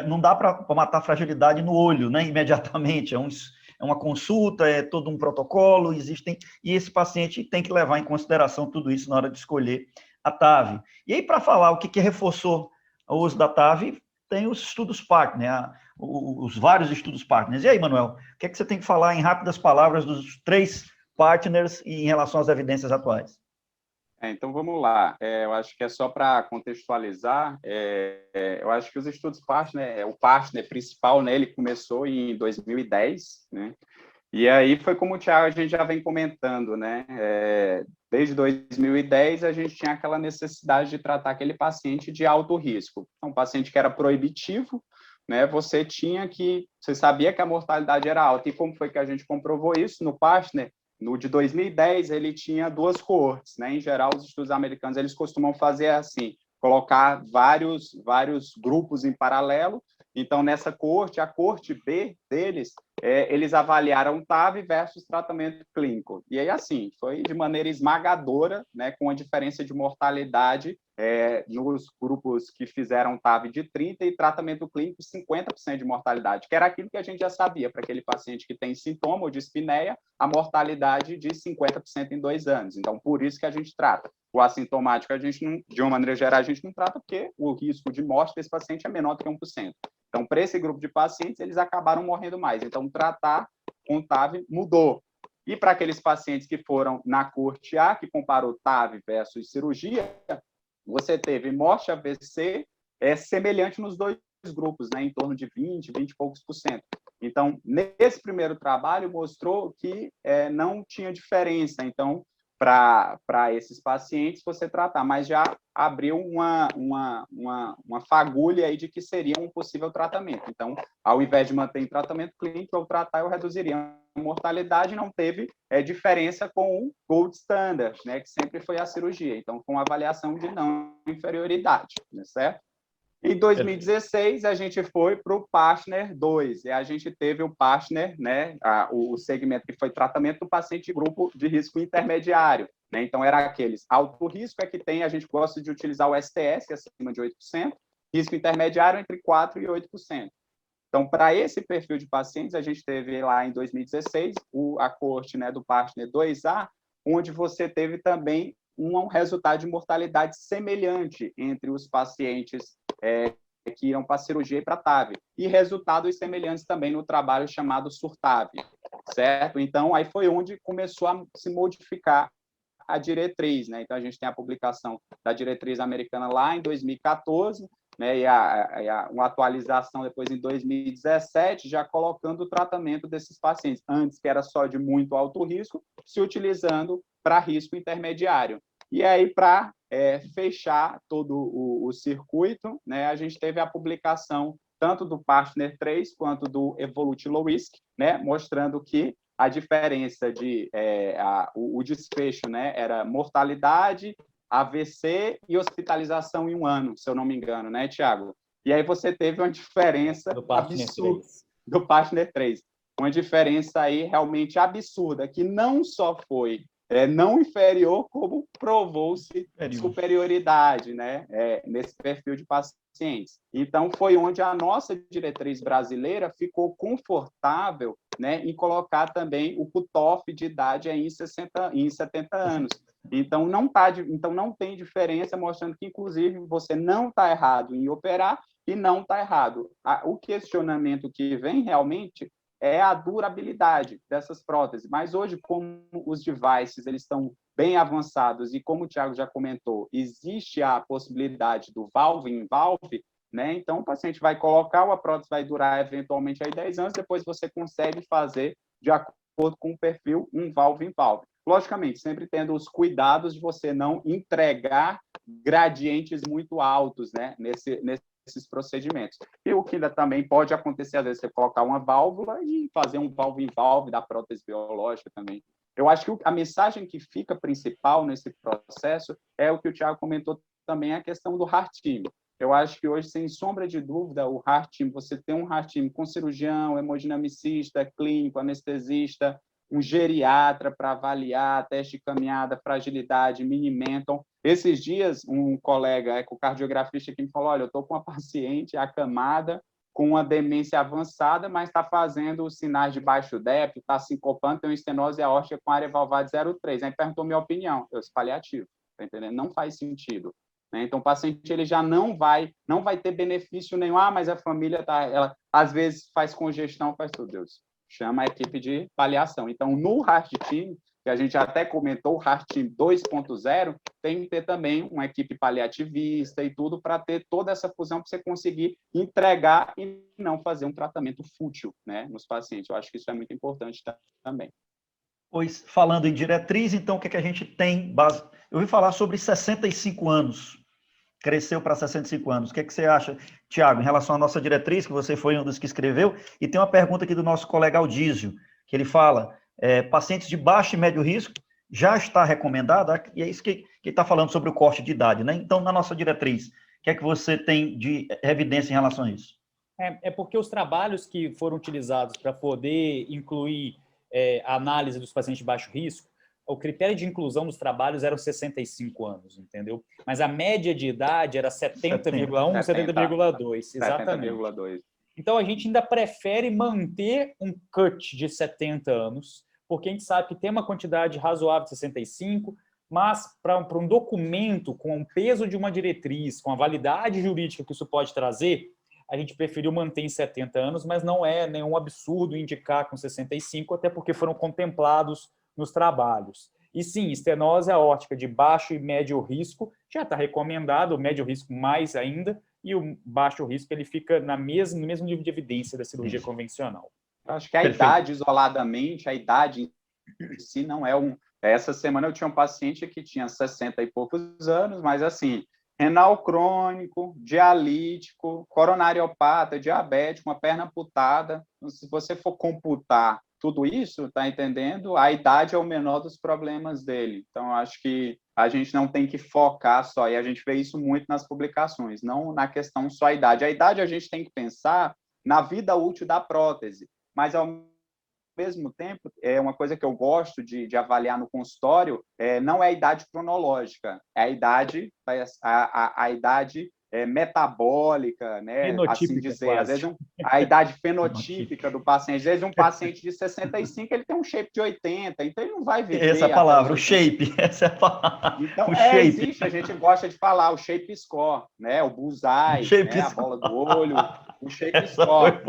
não dá para matar a fragilidade no olho, né? Imediatamente. É uma consulta, é todo um protocolo, e esse paciente tem que levar em consideração tudo isso na hora de escolher a TAV. E aí, para falar o que reforçou o uso da TAV, tem os estudos partner, os vários estudos partners. E aí, Manuel, o que é que você tem que falar em rápidas palavras dos 3 partners e em relação às evidências atuais? Então, vamos lá. Eu acho que é só para contextualizar. Eu acho que os estudos partner, o partner principal, né, ele começou em 2010, né? E aí foi como o Thiago, a gente já vem comentando, né? Desde 2010, a gente tinha aquela necessidade de tratar aquele paciente de alto risco. Então, um paciente que era proibitivo, né? Você sabia que a mortalidade era alta. E como foi que a gente comprovou isso? No partner, no de 2010, ele tinha 2 coortes, né? Em geral, os estudos americanos, eles costumam fazer assim, colocar vários grupos em paralelo. Então, nessa coorte, a coorte B deles, eles avaliaram TAV versus tratamento clínico. E aí, assim, foi de maneira esmagadora, né, com a diferença de mortalidade nos grupos que fizeram TAV de 30% e tratamento clínico 50% de mortalidade, que era aquilo que a gente já sabia, para aquele paciente que tem sintoma ou dispneia, a mortalidade de 50% em 2 anos. Então, por isso que a gente trata. O assintomático, a gente não, de uma maneira geral, a gente não trata porque o risco de morte desse paciente é menor do que 1%. Então, para esse grupo de pacientes, eles acabaram morrendo mais. Então, tratar com TAV mudou. E para aqueles pacientes que foram na coorte A, que comparou TAV versus cirurgia, você teve morte AVC semelhante nos 2 grupos, né, em torno de 20 e poucos %. Então, nesse primeiro trabalho, mostrou que não tinha diferença. Então, para esses pacientes você tratar, mas já abriu uma fagulha aí de que seria um possível tratamento. Então, ao invés de manter em tratamento clínico, eu tratar, eu reduziria a mortalidade, não teve diferença com o gold standard, né, que sempre foi a cirurgia. Então, com avaliação de não inferioridade, né, certo? Em 2016, a gente foi para o Partner 2, e a gente teve o Partner, né, o segmento que foi tratamento do paciente grupo de risco intermediário, né? Então, era aqueles alto risco, é que tem, a gente gosta de utilizar o STS acima de 8%, risco intermediário entre 4% e 8%. Então, para esse perfil de pacientes, a gente teve lá em 2016 a coorte, né, do Partner 2A, onde você teve também um resultado de mortalidade semelhante entre os pacientes que iam para a cirurgia e para a TAV, e resultados semelhantes também no trabalho chamado SURTAV, certo? Então, aí foi onde começou a se modificar a diretriz, né? Então, a gente tem a publicação da diretriz americana lá em 2014, né? Uma atualização depois em 2017, já colocando o tratamento desses pacientes, antes que era só de muito alto risco, se utilizando para risco intermediário. E aí, para fechar todo o circuito, né, a gente teve a publicação tanto do Partner 3 quanto do Evolute Low Risk, né, mostrando que a diferença o desfecho, né, era mortalidade, AVC e hospitalização em 1 ano, se eu não me engano, né, Tiago? E aí você teve uma diferença absurda do Partner 3. Uma diferença aí realmente absurda, que não só foi não inferior, como provou-se superioridade, né, nesse perfil de pacientes. Então, foi onde a nossa diretriz brasileira ficou confortável, né, em colocar também o cutoff de idade aí em 70 anos. Então, não tem diferença, mostrando que, inclusive, você não está errado em operar e não está errado. O questionamento que vem realmente é a durabilidade dessas próteses. Mas hoje, como os devices eles estão bem avançados e, como o Thiago já comentou, existe a possibilidade do valve-in-valve, né? Então, o paciente vai colocar, a prótese vai durar eventualmente aí 10 anos, depois você consegue fazer de acordo com o perfil um valve-in-valve. Logicamente, sempre tendo os cuidados de você não entregar gradientes muito altos, né, nesses procedimentos. E o que ainda também pode acontecer, às vezes, você colocar uma válvula e fazer um valve-in-valve da prótese biológica também. Eu acho que a mensagem que fica principal nesse processo é o que o Thiago comentou também, a questão do heart team. Eu acho que hoje, sem sombra de dúvida, o heart team, você tem um heart team com cirurgião, hemodinamicista, clínico, anestesista, um geriatra para avaliar teste de caminhada, fragilidade, mini-menton. Esses dias, um colega ecocardiografista que me falou, olha, eu estou com uma paciente acamada, com uma demência avançada, mas está fazendo os sinais de baixo débito, está sincopando, tem uma estenose aórtica com área valvada 0,3. Aí perguntou minha opinião, eu disse, paliativo, tá entendendo? Não faz sentido. Então, o paciente ele já não vai ter benefício nenhum, mas a família ela às vezes faz congestão, faz tudo, Deus. Chama a equipe de paliação. Então, no Heart Team, que a gente até comentou, o Heart Team 2.0, tem que ter também uma equipe paliativista e tudo para ter toda essa fusão para você conseguir entregar e não fazer um tratamento fútil, né, nos pacientes. Eu acho que isso é muito importante também. Pois, falando em diretriz, então, o que a gente tem? Eu ouvi falar sobre 65 anos. Cresceu para 65 anos. O que você acha, Tiago, em relação à nossa diretriz, que você foi um dos que escreveu? E tem uma pergunta aqui do nosso colega Aldísio, que ele fala, pacientes de baixo e médio risco já está recomendado, e é isso que ele está falando sobre o corte de idade, né? Então, na nossa diretriz, o que é que você tem de evidência em relação a isso? É porque os trabalhos que foram utilizados para poder incluir a análise dos pacientes de baixo risco, o critério de inclusão dos trabalhos era 65 anos, entendeu? Mas a média de idade era 70,1, 70,2, exatamente. 70,2. Então, a gente ainda prefere manter um cut de 70 anos, porque a gente sabe que tem uma quantidade razoável de 65, mas para um documento com o peso de uma diretriz, com a validade jurídica que isso pode trazer, a gente preferiu manter em 70 anos, mas não é nenhum absurdo indicar com 65, até porque foram contemplados nos trabalhos. E sim, estenose aórtica de baixo e médio risco já está recomendado, o médio risco mais ainda, e o baixo risco ele fica no mesmo nível de evidência da cirurgia convencional. Eu acho que a idade, isoladamente, a idade em si não é Essa semana eu tinha um paciente que tinha 60 e poucos anos, mas assim, renal crônico, dialítico, coronariopata, diabético, uma perna amputada. Então, se você for computar tudo isso, tá entendendo? A idade é o menor dos problemas dele. Então, acho que a gente não tem que focar só, e a gente vê isso muito nas publicações, não na questão só a idade. A idade a gente tem que pensar na vida útil da prótese, mas ao mesmo tempo, é uma coisa que eu gosto de avaliar no consultório, não é a idade cronológica, é a idade, a idade metabólica, né? Assim dizer, quase. às vezes a idade fenotípica do paciente. Às vezes um paciente de 65, ele tem um shape de 80, então ele não vai viver. Essa é a palavra, o shape. Essa é a palavra. Então, o shape. existe, a gente gosta de falar o shape score, né? O bullseye, né? A bola do olho, o shape score.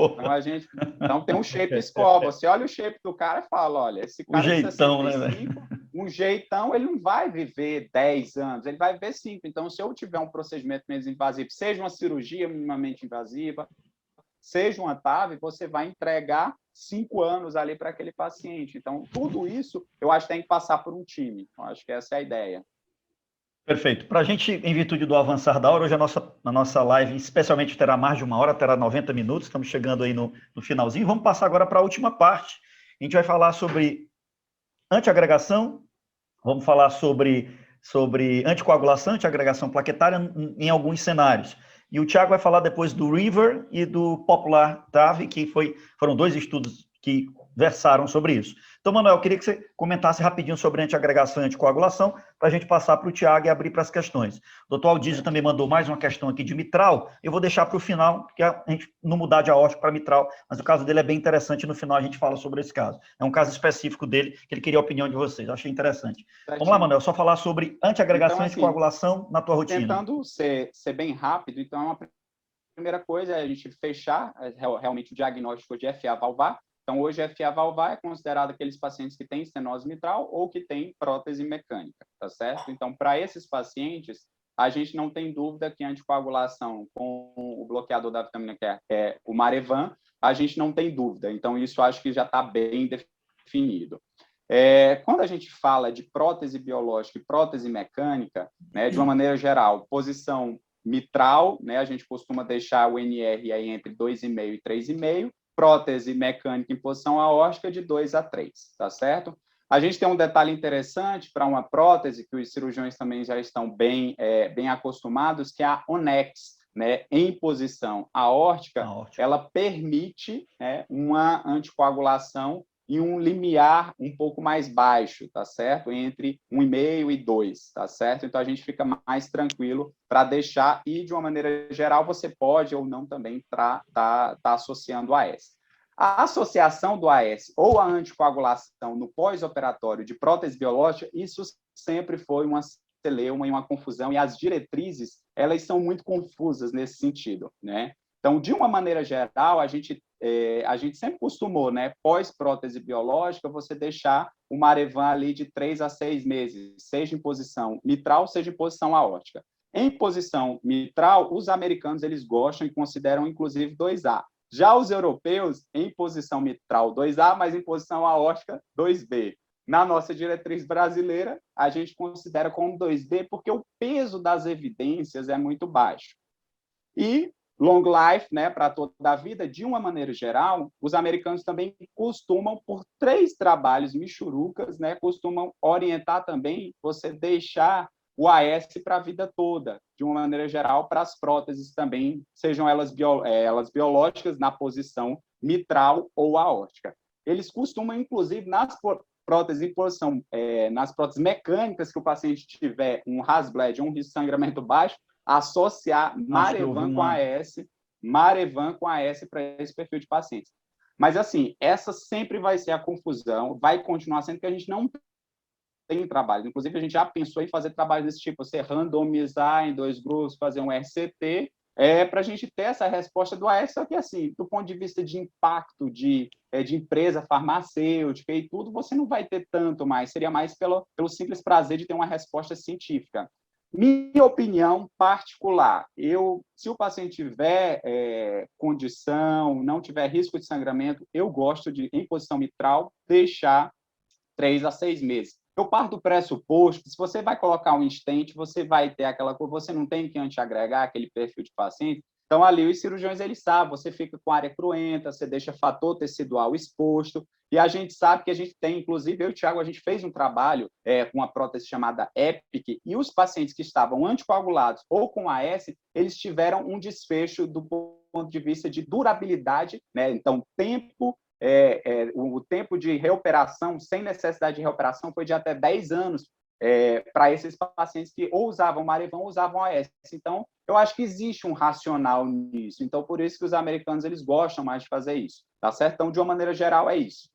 Então tem um shape score. Você olha o shape do cara e fala, olha, esse cara o jeitão, de 65, né, um jeitão, ele não vai viver 10 anos, ele vai viver 5. Então, se eu tiver um procedimento menos invasivo, seja uma cirurgia minimamente invasiva, seja uma TAV, você vai entregar 5 anos ali para aquele paciente. Então, tudo isso, eu acho que tem que passar por um time. Eu acho que essa é a ideia. Perfeito. Para a gente, em virtude do avançar da hora, hoje a nossa live especialmente terá mais de 1 hora, terá 90 minutos, estamos chegando aí no finalzinho. Vamos passar agora para a última parte. A gente vai falar sobre antiagregação, vamos falar sobre anticoagulação, antiagregação plaquetária em alguns cenários. E o Thiago vai falar depois do River e do Popular TAV, que foram 2 estudos que versaram sobre isso. Então, Manuel, eu queria que você comentasse rapidinho sobre antiagregação e anticoagulação, para a gente passar para o Thiago e abrir para as questões. O doutor Aldísio também mandou mais uma questão aqui de mitral, eu vou deixar para o final, porque a gente não mudar de aórtico para mitral, mas o caso dele é bem interessante, no final a gente fala sobre esse caso. É um caso específico dele, que ele queria a opinião de vocês, eu achei interessante. Vamos lá, Manuel, só falar sobre antiagregação e anticoagulação na tua rotina. Tentando ser bem rápido, então, a primeira coisa é a gente fechar realmente o diagnóstico de FA valvar. Então, hoje, a FA valvar é considerado aqueles pacientes que têm estenose mitral ou que têm prótese mecânica, tá certo? Então, para esses pacientes, a gente não tem dúvida que a anticoagulação com o bloqueador da vitamina Q, o Marevan, a gente não tem dúvida. Então, isso acho que já está bem definido. Quando a gente fala de prótese biológica e prótese mecânica, né, de uma maneira geral, posição mitral, né, a gente costuma deixar o NR aí entre 2,5 e 3,5, prótese mecânica em posição aórtica de 2 a 3, tá certo? A gente tem um detalhe interessante para uma prótese, que os cirurgiões também já estão bem acostumados, que é a Onex, né, em posição aórtica, ela permite, né, uma anticoagulação em um limiar um pouco mais baixo, tá certo? Entre 1,5 e 2, tá certo? Então, a gente fica mais tranquilo para deixar, e, de uma maneira geral, você pode ou não também tá associando o AS. A associação do AS ou a anticoagulação no pós-operatório de prótese biológica, isso sempre foi uma celeuma e uma confusão, e as diretrizes, elas são muito confusas nesse sentido, né? Então, de uma maneira geral, a gente sempre costumou, né, pós-prótese biológica, você deixar o Marevan ali de 3 a 6 meses, seja em posição mitral, seja em posição aórtica. Em posição mitral, os americanos eles gostam e consideram, inclusive, 2A. Já os europeus, em posição mitral, 2A, mas em posição aórtica, 2B. Na nossa diretriz brasileira, a gente considera como 2B, porque o peso das evidências é muito baixo. E long life, né, para toda a vida, de uma maneira geral, os americanos também costumam, por 3 trabalhos michurucas, né, costumam orientar também você deixar o AS para a vida toda, de uma maneira geral, para as próteses também, sejam elas biológicas na posição mitral ou aórtica. Eles costumam, inclusive, nas próteses em posição, nas próteses mecânicas que o paciente tiver um Hasbled ou um risco de sangramento baixo, associar Marevan com AS para esse perfil de pacientes. Mas, assim, essa sempre vai ser a confusão, vai continuar sendo que a gente não tem trabalho. Inclusive, a gente já pensou em fazer trabalho desse tipo, você randomizar em 2 grupos, fazer um RCT, para a gente ter essa resposta do AS, só que, assim, do ponto de vista de impacto de empresa farmacêutica e tudo, você não vai ter tanto mais, seria mais pelo simples prazer de ter uma resposta científica. Minha opinião particular, se o paciente tiver condição, não tiver risco de sangramento, eu gosto de, em posição mitral, deixar 3 a 6 meses. eu parto do pressuposto que se você vai colocar um stent, você vai ter aquela coisa, você não tem que antiagregar aquele perfil de paciente. Então, ali, os cirurgiões, eles sabem, você fica com área cruenta, você deixa fator tecidual exposto, e a gente sabe que a gente tem, inclusive, eu e o Thiago, a gente fez um trabalho com uma prótese chamada EPIC, e os pacientes que estavam anticoagulados ou com AS, eles tiveram um desfecho do ponto de vista de durabilidade, né? Então, o tempo de reoperação, sem necessidade de reoperação, foi de até 10 anos para esses pacientes que ou usavam Marevan ou usavam AS. Então, eu acho que existe um racional nisso. Então, por isso que os americanos eles gostam mais de fazer isso. Tá certo? Então, de uma maneira geral, é isso.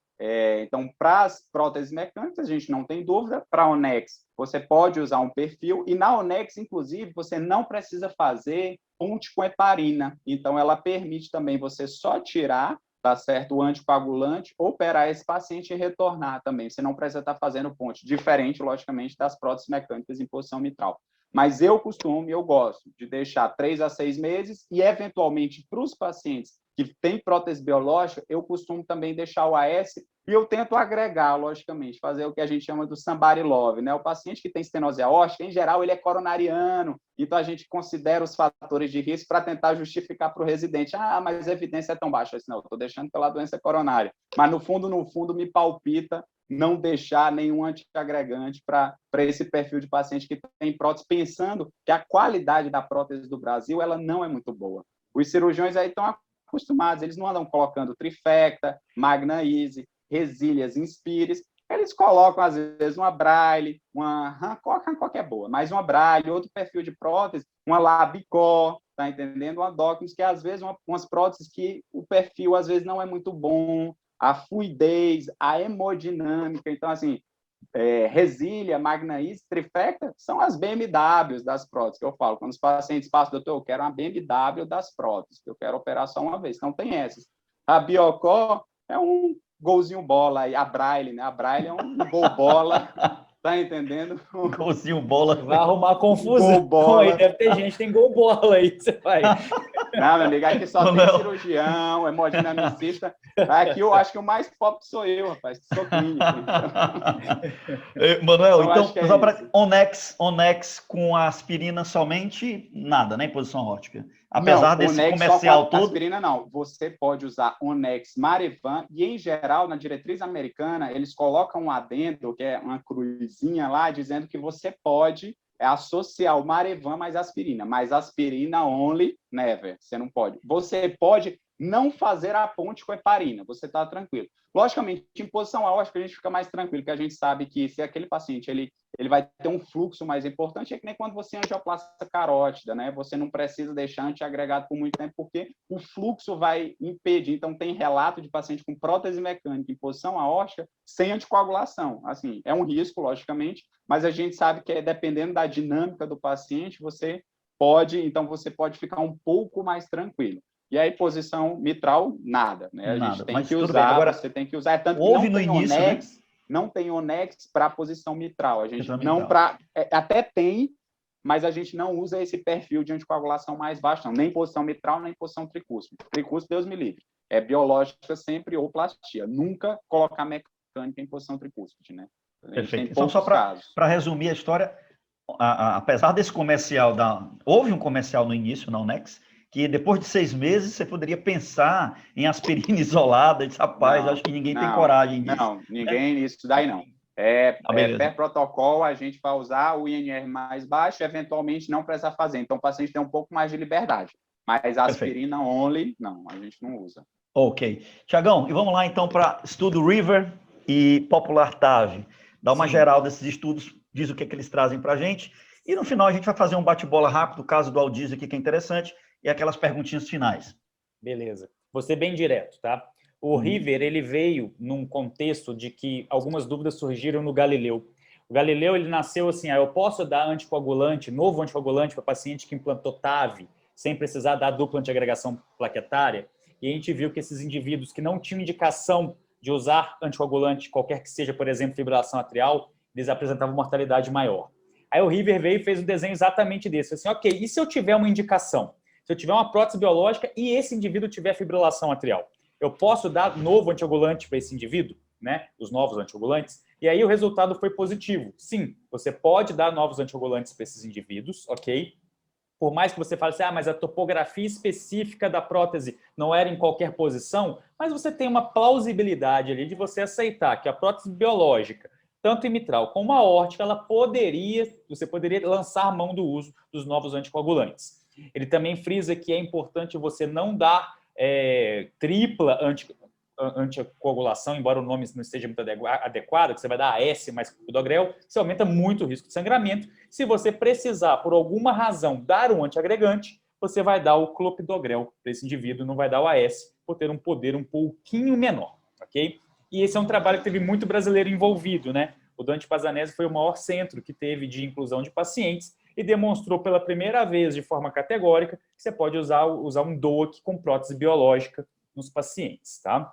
Então, para as próteses mecânicas, a gente não tem dúvida. Para a Onex, você pode usar um perfil. E na Onex, inclusive, você não precisa fazer ponte com heparina. Então, ela permite também você só tirar, tá certo, o anticoagulante, operar esse paciente e retornar também. Você não precisa estar fazendo ponte, diferente, logicamente, das próteses mecânicas em posição mitral. Mas eu gosto de deixar 3 a 6 meses e, eventualmente, para os pacientes que têm prótese biológica, eu costumo também deixar o AS e eu tento agregar, logicamente, fazer o que a gente chama do somebody love, né? O paciente que tem estenose aórtica, em geral, ele é coronariano, então a gente considera os fatores de risco para tentar justificar para o residente. Mas a evidência é tão baixa. Assim, não, eu estou deixando pela doença coronária. Mas, no fundo, me palpita não deixar nenhum antiagregante para esse perfil de paciente que tem prótese, pensando que a qualidade da prótese do Brasil ela não é muito boa. Os cirurgiões aí estão acostumados, eles não andam colocando Trifecta, Magna Easy, Resilias, Inspires, eles colocam, às vezes, uma Braille, uma Hancock é boa, mas uma Braille, outro perfil de prótese, uma Labicor, tá entendendo? Uma Docmus, que às vezes, umas próteses que o perfil, às vezes, não é muito bom, a fluidez, a hemodinâmica. Então, assim, Resília, Magna Easy, Trifecta, são as BMWs das próteses que eu falo. Quando os pacientes passam, doutor, eu quero uma BMW das próteses, que eu quero operar só uma vez. Não tem essas. A Biocor é um golzinho bola, e a Braille, né? A Braille é um gol bola, tá entendendo? Golzinho bola. Vai arrumar confusão. Gol bola. Aí deve ter gente que tem gol bola aí, você vai. Não, meu amigo, aqui só tem cirurgião, hemodinamicista. Aqui eu acho que o mais pop sou eu, rapaz, que sou clínico. Manuel, então só para Onex com aspirina somente, nada, né, em posição ótica. Apesar não, desse Onex comercial só com todo. aspirina, não. Você pode usar Onex, Marevan, e em geral, na diretriz americana, eles colocam um adendo, que é uma cruzinha lá, dizendo que você pode associar o Marevan mais aspirina, mas aspirina only, never. Você não pode. Você pode não fazer a ponte com heparina, você está tranquilo. Logicamente, em posição aórtica, a gente fica mais tranquilo, porque a gente sabe que se aquele paciente ele vai ter um fluxo mais importante, é que nem quando você angioplasta carótida, né? Você não precisa deixar antiagregado por muito tempo, porque o fluxo vai impedir. Então, tem relato de paciente com prótese mecânica em posição aórtica sem anticoagulação. Assim, é um risco, logicamente, mas a gente sabe que, dependendo da dinâmica do paciente, você pode ficar um pouco mais tranquilo. E aí, posição mitral, nada, né? A gente tem que usar, agora, você tem que usar. Tanto houve no início, Onex, né? Não tem Onex para a posição mitral. A gente não para. Até tem, mas a gente não usa esse perfil de anticoagulação mais baixo, não. Nem posição mitral, nem posição tricúspide. Tricúspide, Deus me livre. É biológica sempre ou plastia. Nunca colocar mecânica em posição tricúspide, né? Perfeito. Então, só para resumir a história, apesar desse comercial, houve um comercial no início na Onex, que depois de 6 meses você poderia pensar em aspirina isolada. Disse, rapaz, acho que ninguém tem coragem disso. Não, ninguém, isso daí não. Per protocolo, a gente vai usar o INR mais baixo, eventualmente não precisa fazer. Então, o paciente tem um pouco mais de liberdade. Mas a aspirina only, não, a gente não usa. Ok. Tiagão, e vamos lá então para estudo River e Popular TAV. Dá uma geral desses estudos, diz o que eles trazem para a gente. E no final a gente vai fazer um bate-bola rápido, o caso do Aldizio aqui que é interessante, e aquelas perguntinhas finais. Beleza. Vou ser bem direto, tá? O River, ele veio num contexto de que algumas dúvidas surgiram no Galileu. O Galileu, ele nasceu assim, eu posso dar anticoagulante, novo anticoagulante para paciente que implantou TAV, sem precisar dar dupla antiagregação plaquetária? E a gente viu que esses indivíduos que não tinham indicação de usar anticoagulante, qualquer que seja, por exemplo, fibrilação atrial, eles apresentavam mortalidade maior. Aí o River veio e fez um desenho exatamente desse. Assim, ok, e se eu tiver uma indicação? Se eu tiver uma prótese biológica e esse indivíduo tiver fibrilação atrial, eu posso dar novo anticoagulante para esse indivíduo? né, os novos anticoagulantes, e aí o resultado foi positivo. Sim, você pode dar novos anticoagulantes para esses indivíduos, ok? Por mais que você fale assim, mas a topografia específica da prótese não era em qualquer posição, mas você tem uma plausibilidade ali de você aceitar que a prótese biológica, tanto em mitral como aórtica, você poderia lançar a mão do uso dos novos anticoagulantes. Ele também frisa que é importante você não dar tripla anticoagulação, embora o nome não esteja muito adequado, que você vai dar AS mais clopidogrel, você aumenta muito o risco de sangramento. Se você precisar, por alguma razão, dar um antiagregante, você vai dar o clopidogrel para esse indivíduo, não vai dar o AS, por ter um poder um pouquinho menor, ok? E esse é um trabalho que teve muito brasileiro envolvido, né? O Dante Pazanese foi o maior centro que teve de inclusão de pacientes e demonstrou pela primeira vez, de forma categórica, que você pode usar um DOAC com prótese biológica nos pacientes, tá?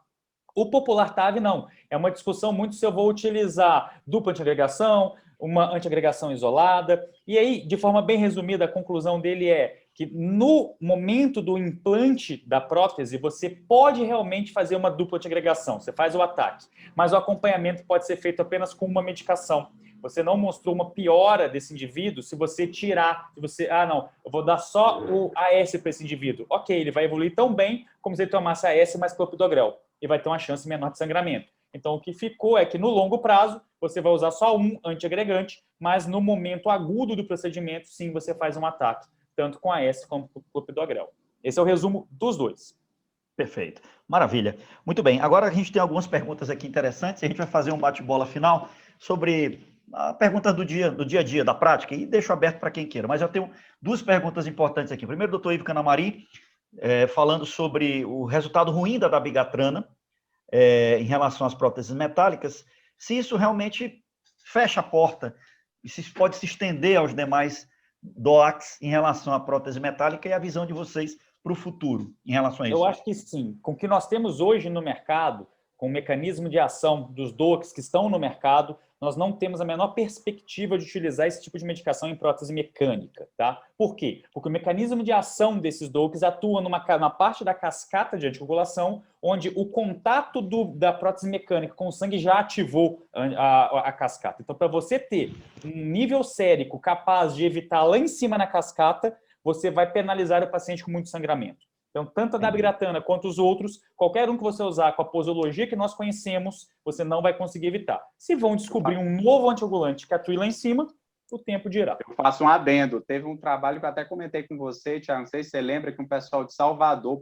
O popular TAV não. É uma discussão muito se eu vou utilizar dupla antiagregação, uma antiagregação isolada. E aí, de forma bem resumida, a conclusão dele é que no momento do implante da prótese, você pode realmente fazer uma dupla antiagregação. Você faz o ataque, mas o acompanhamento pode ser feito apenas com uma medicação. Você não mostrou uma piora desse indivíduo se você tirar, não, eu vou dar só o AS para esse indivíduo. Ok, ele vai evoluir tão bem como se ele tomasse AS mais clopidogrel e vai ter uma chance menor de sangramento. Então, o que ficou é que no longo prazo, você vai usar só um antiagregante, mas no momento agudo do procedimento, sim, você faz um ataque, tanto com AS como com clopidogrel. Esse é o resumo dos dois. Perfeito. Maravilha. Muito bem. Agora a gente tem algumas perguntas aqui interessantes. A gente vai fazer um bate-bola final sobre perguntas do dia a dia, da prática, e deixo aberto para quem queira. Mas eu tenho duas perguntas importantes aqui. Primeiro, doutor Ivo Canamari, falando sobre o resultado ruim da dabigatrana em relação às próteses metálicas, se isso realmente fecha a porta e se pode se estender aos demais DOACs em relação à prótese metálica e a visão de vocês para o futuro em relação a isso. Eu acho que sim. Com o que nós temos hoje no mercado, com o mecanismo de ação dos DOACs que estão no mercado, nós não temos a menor perspectiva de utilizar esse tipo de medicação em prótese mecânica, tá? Por quê? Porque o mecanismo de ação desses DOACs atua na parte da cascata de anticoagulação, onde o contato da prótese mecânica com o sangue já ativou a cascata. Então, para você ter um nível sérico capaz de evitar lá em cima na cascata, você vai penalizar o paciente com muito sangramento. Então, tanto a dabigatran quanto os outros, qualquer um que você usar com a posologia que nós conhecemos, você não vai conseguir evitar. Se vão descobrir um novo anticoagulante que atue lá em cima, o tempo dirá. Eu faço um adendo. Teve um trabalho que eu até comentei com você, Thiago, não sei se você lembra, que um pessoal de Salvador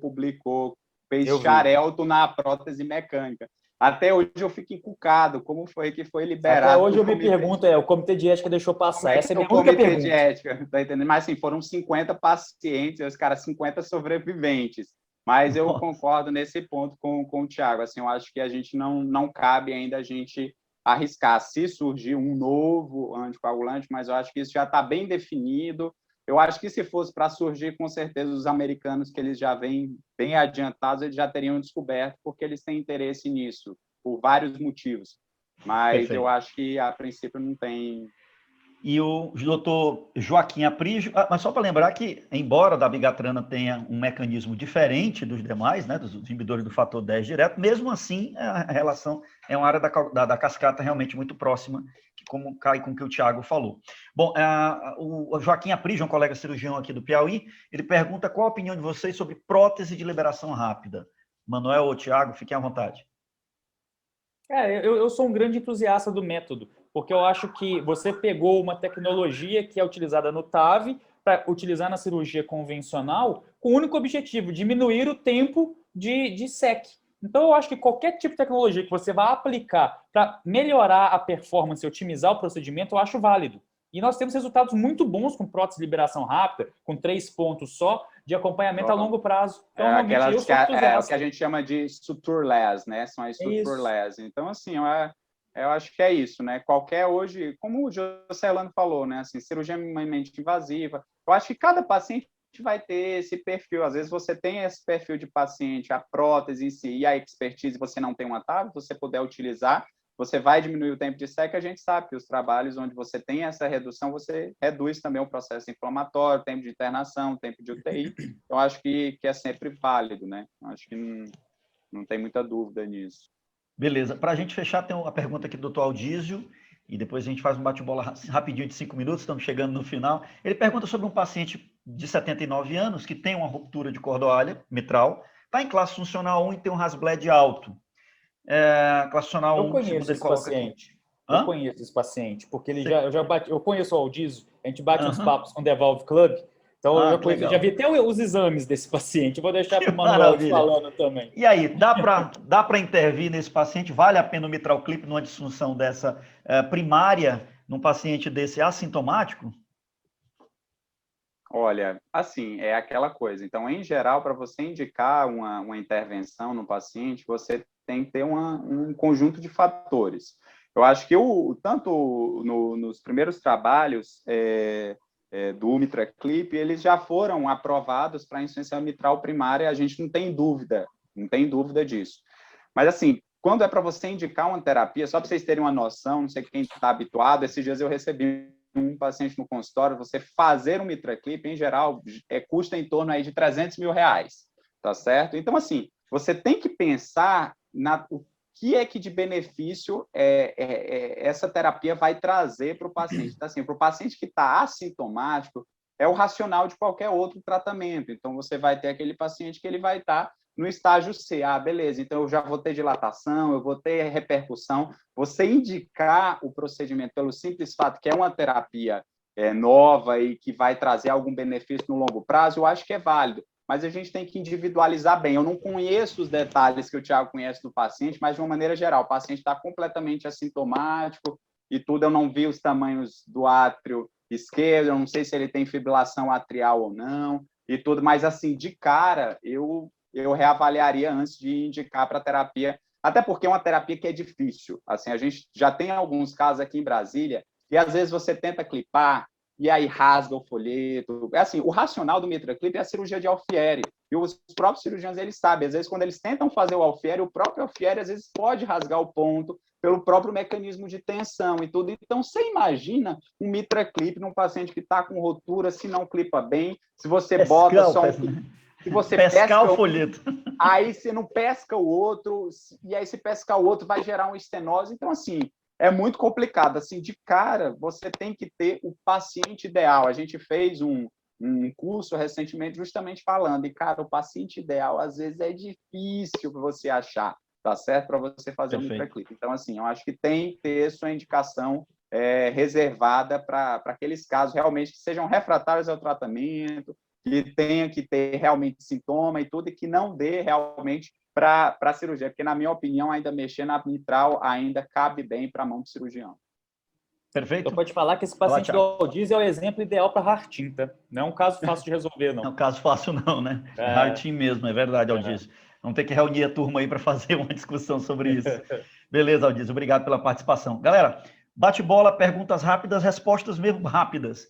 fez xarelto na prótese mecânica. Até hoje eu fico encucado, como foi que foi liberado. Até hoje eu me pergunto, o comitê de ética deixou passar. Essa é a minha única pergunta. O comitê de ética, tá entendendo? Mas assim, foram 50 pacientes, os caras 50 sobreviventes. Mas eu concordo nesse ponto com o Thiago. Assim, eu acho que a gente não cabe ainda a gente arriscar se surgir um novo anticoagulante, mas eu acho que isso já está bem definido. Eu acho que se fosse para surgir, com certeza, os americanos, que eles já vêm bem adiantados, eles já teriam descoberto, porque eles têm interesse nisso, por vários motivos. Mas Perfeito. Eu acho que, a princípio, não tem... E o doutor Joaquim Aprígio, mas só para lembrar que, embora a dabigatrana tenha um mecanismo diferente dos demais, né, dos inibidores do fator 10 direto, mesmo assim, a relação é uma área da cascata realmente muito próxima, como cai com o que o Thiago falou. Bom, o Joaquim Aprígio, um colega cirurgião aqui do Piauí, ele pergunta qual a opinião de vocês sobre prótese de liberação rápida. Manuel ou Thiago, fiquem à vontade. Eu sou um grande entusiasta do método, porque eu acho que você pegou uma tecnologia que é utilizada no TAV para utilizar na cirurgia convencional com o único objetivo, diminuir o tempo de SEC. Então, eu acho que qualquer tipo de tecnologia que você vai aplicar para melhorar a performance e otimizar o procedimento, eu acho válido. E nós temos resultados muito bons com prótese de liberação rápida, com 3 pontos só, de acompanhamento a longo prazo. Então, aquelas que a gente chama de sutureless, né? São as sutureless. Então, assim, eu acho que é isso, né? Qualquer hoje, como o Jocelano falou, né? Assim, cirurgia minimamente invasiva. Eu acho que cada paciente vai ter esse perfil. Às vezes você tem esse perfil de paciente, a prótese em si e a expertise, você não tem uma TAV, você puder utilizar, você vai diminuir o tempo de SEC. A gente sabe que os trabalhos onde você tem essa redução, você reduz também o processo inflamatório, tempo de internação, tempo de UTI. Eu acho que é sempre válido, né? Eu acho que não tem muita dúvida nisso. Beleza. Para a gente fechar, tem uma pergunta aqui do Dr. Aldísio, e depois a gente faz um bate-bola rapidinho de 5 minutos, estamos chegando no final. Ele pergunta sobre um paciente de 79 anos que tem uma ruptura de cordoalha mitral, está em classe funcional 1 e tem um Hasbled alto. Classe funcional 1, Eu conheço esse paciente. Eu conheço esse paciente, porque ele eu conheço o Aldísio, a gente bate uns papos com o Devolve Club, então eu já vi até os exames desse paciente. Eu vou deixar para o Manuel falando também. E aí, dá para intervir nesse paciente? Vale a pena o mitral clip numa disfunção dessa primária, num paciente desse assintomático? Olha, assim, é aquela coisa. Então, em geral, para você indicar uma intervenção no paciente, você tem que ter um conjunto de fatores. Eu acho que tanto nos primeiros trabalhos do MitraClip, eles já foram aprovados para insuficiência mitral primária, a gente não tem dúvida disso. Mas, assim, quando é para você indicar uma terapia, só para vocês terem uma noção, não sei quem está habituado, esses dias eu recebi um paciente no consultório, você fazer um MitraClip, em geral, custa em torno aí de R$300 mil, tá certo? Então, assim, você tem que pensar o que é que de benefício essa terapia vai trazer para o paciente. Então, assim, para o paciente que está assintomático, é o racional de qualquer outro tratamento. Então, você vai ter aquele paciente que ele vai estar no estágio C. Beleza, então eu já vou ter dilatação, eu vou ter repercussão. Você indicar o procedimento pelo simples fato que é uma terapia nova e que vai trazer algum benefício no longo prazo, eu acho que é válido. Mas a gente tem que individualizar bem. Eu não conheço os detalhes que o Thiago conhece do paciente, mas de uma maneira geral, o paciente está completamente assintomático e tudo. Eu não vi os tamanhos do átrio esquerdo, eu não sei se ele tem fibrilação atrial ou não e tudo, mas assim, de cara, eu reavaliaria antes de indicar para terapia, até porque é uma terapia que é difícil. Assim, a gente já tem alguns casos aqui em Brasília e às vezes você tenta clipar e aí rasga o folheto. Assim, o racional do MitraClip é a cirurgia de Alfieri. E os próprios cirurgiões, eles sabem. Às vezes, quando eles tentam fazer o Alfieri, o próprio Alfieri, às vezes, pode rasgar o ponto pelo próprio mecanismo de tensão e tudo. Então, você imagina um MitraClip num paciente que está com rotura, se não clipa bem, se você bota só se você pesca o folheto. Aí você não pesca o outro, e aí se pescar o outro vai gerar uma estenose. Então, assim, é muito complicado. Assim, de cara, você tem que ter o paciente ideal. A gente fez um curso recentemente justamente falando, e, cara, o paciente ideal, às vezes, é difícil você achar, tá certo? Para você fazer um MitraClip. Então, assim, eu acho que tem que ter sua indicação reservada para aqueles casos realmente que sejam refratários ao tratamento, que tenha que ter realmente sintoma e tudo, e que não dê realmente para a cirurgia, porque, na minha opinião, ainda mexer na mitral ainda cabe bem para a mão do cirurgião. Perfeito. Então, pode falar que esse paciente do Aldísio é o exemplo ideal para Hartin, tá? Não é um caso fácil de resolver, não. Não é um caso fácil, não, né? Hartin mesmo, é verdade, Aldísio. Vamos ter que reunir a turma aí para fazer uma discussão sobre isso. Beleza, Aldísio, obrigado pela participação. Galera, bate-bola, perguntas rápidas, respostas mesmo rápidas.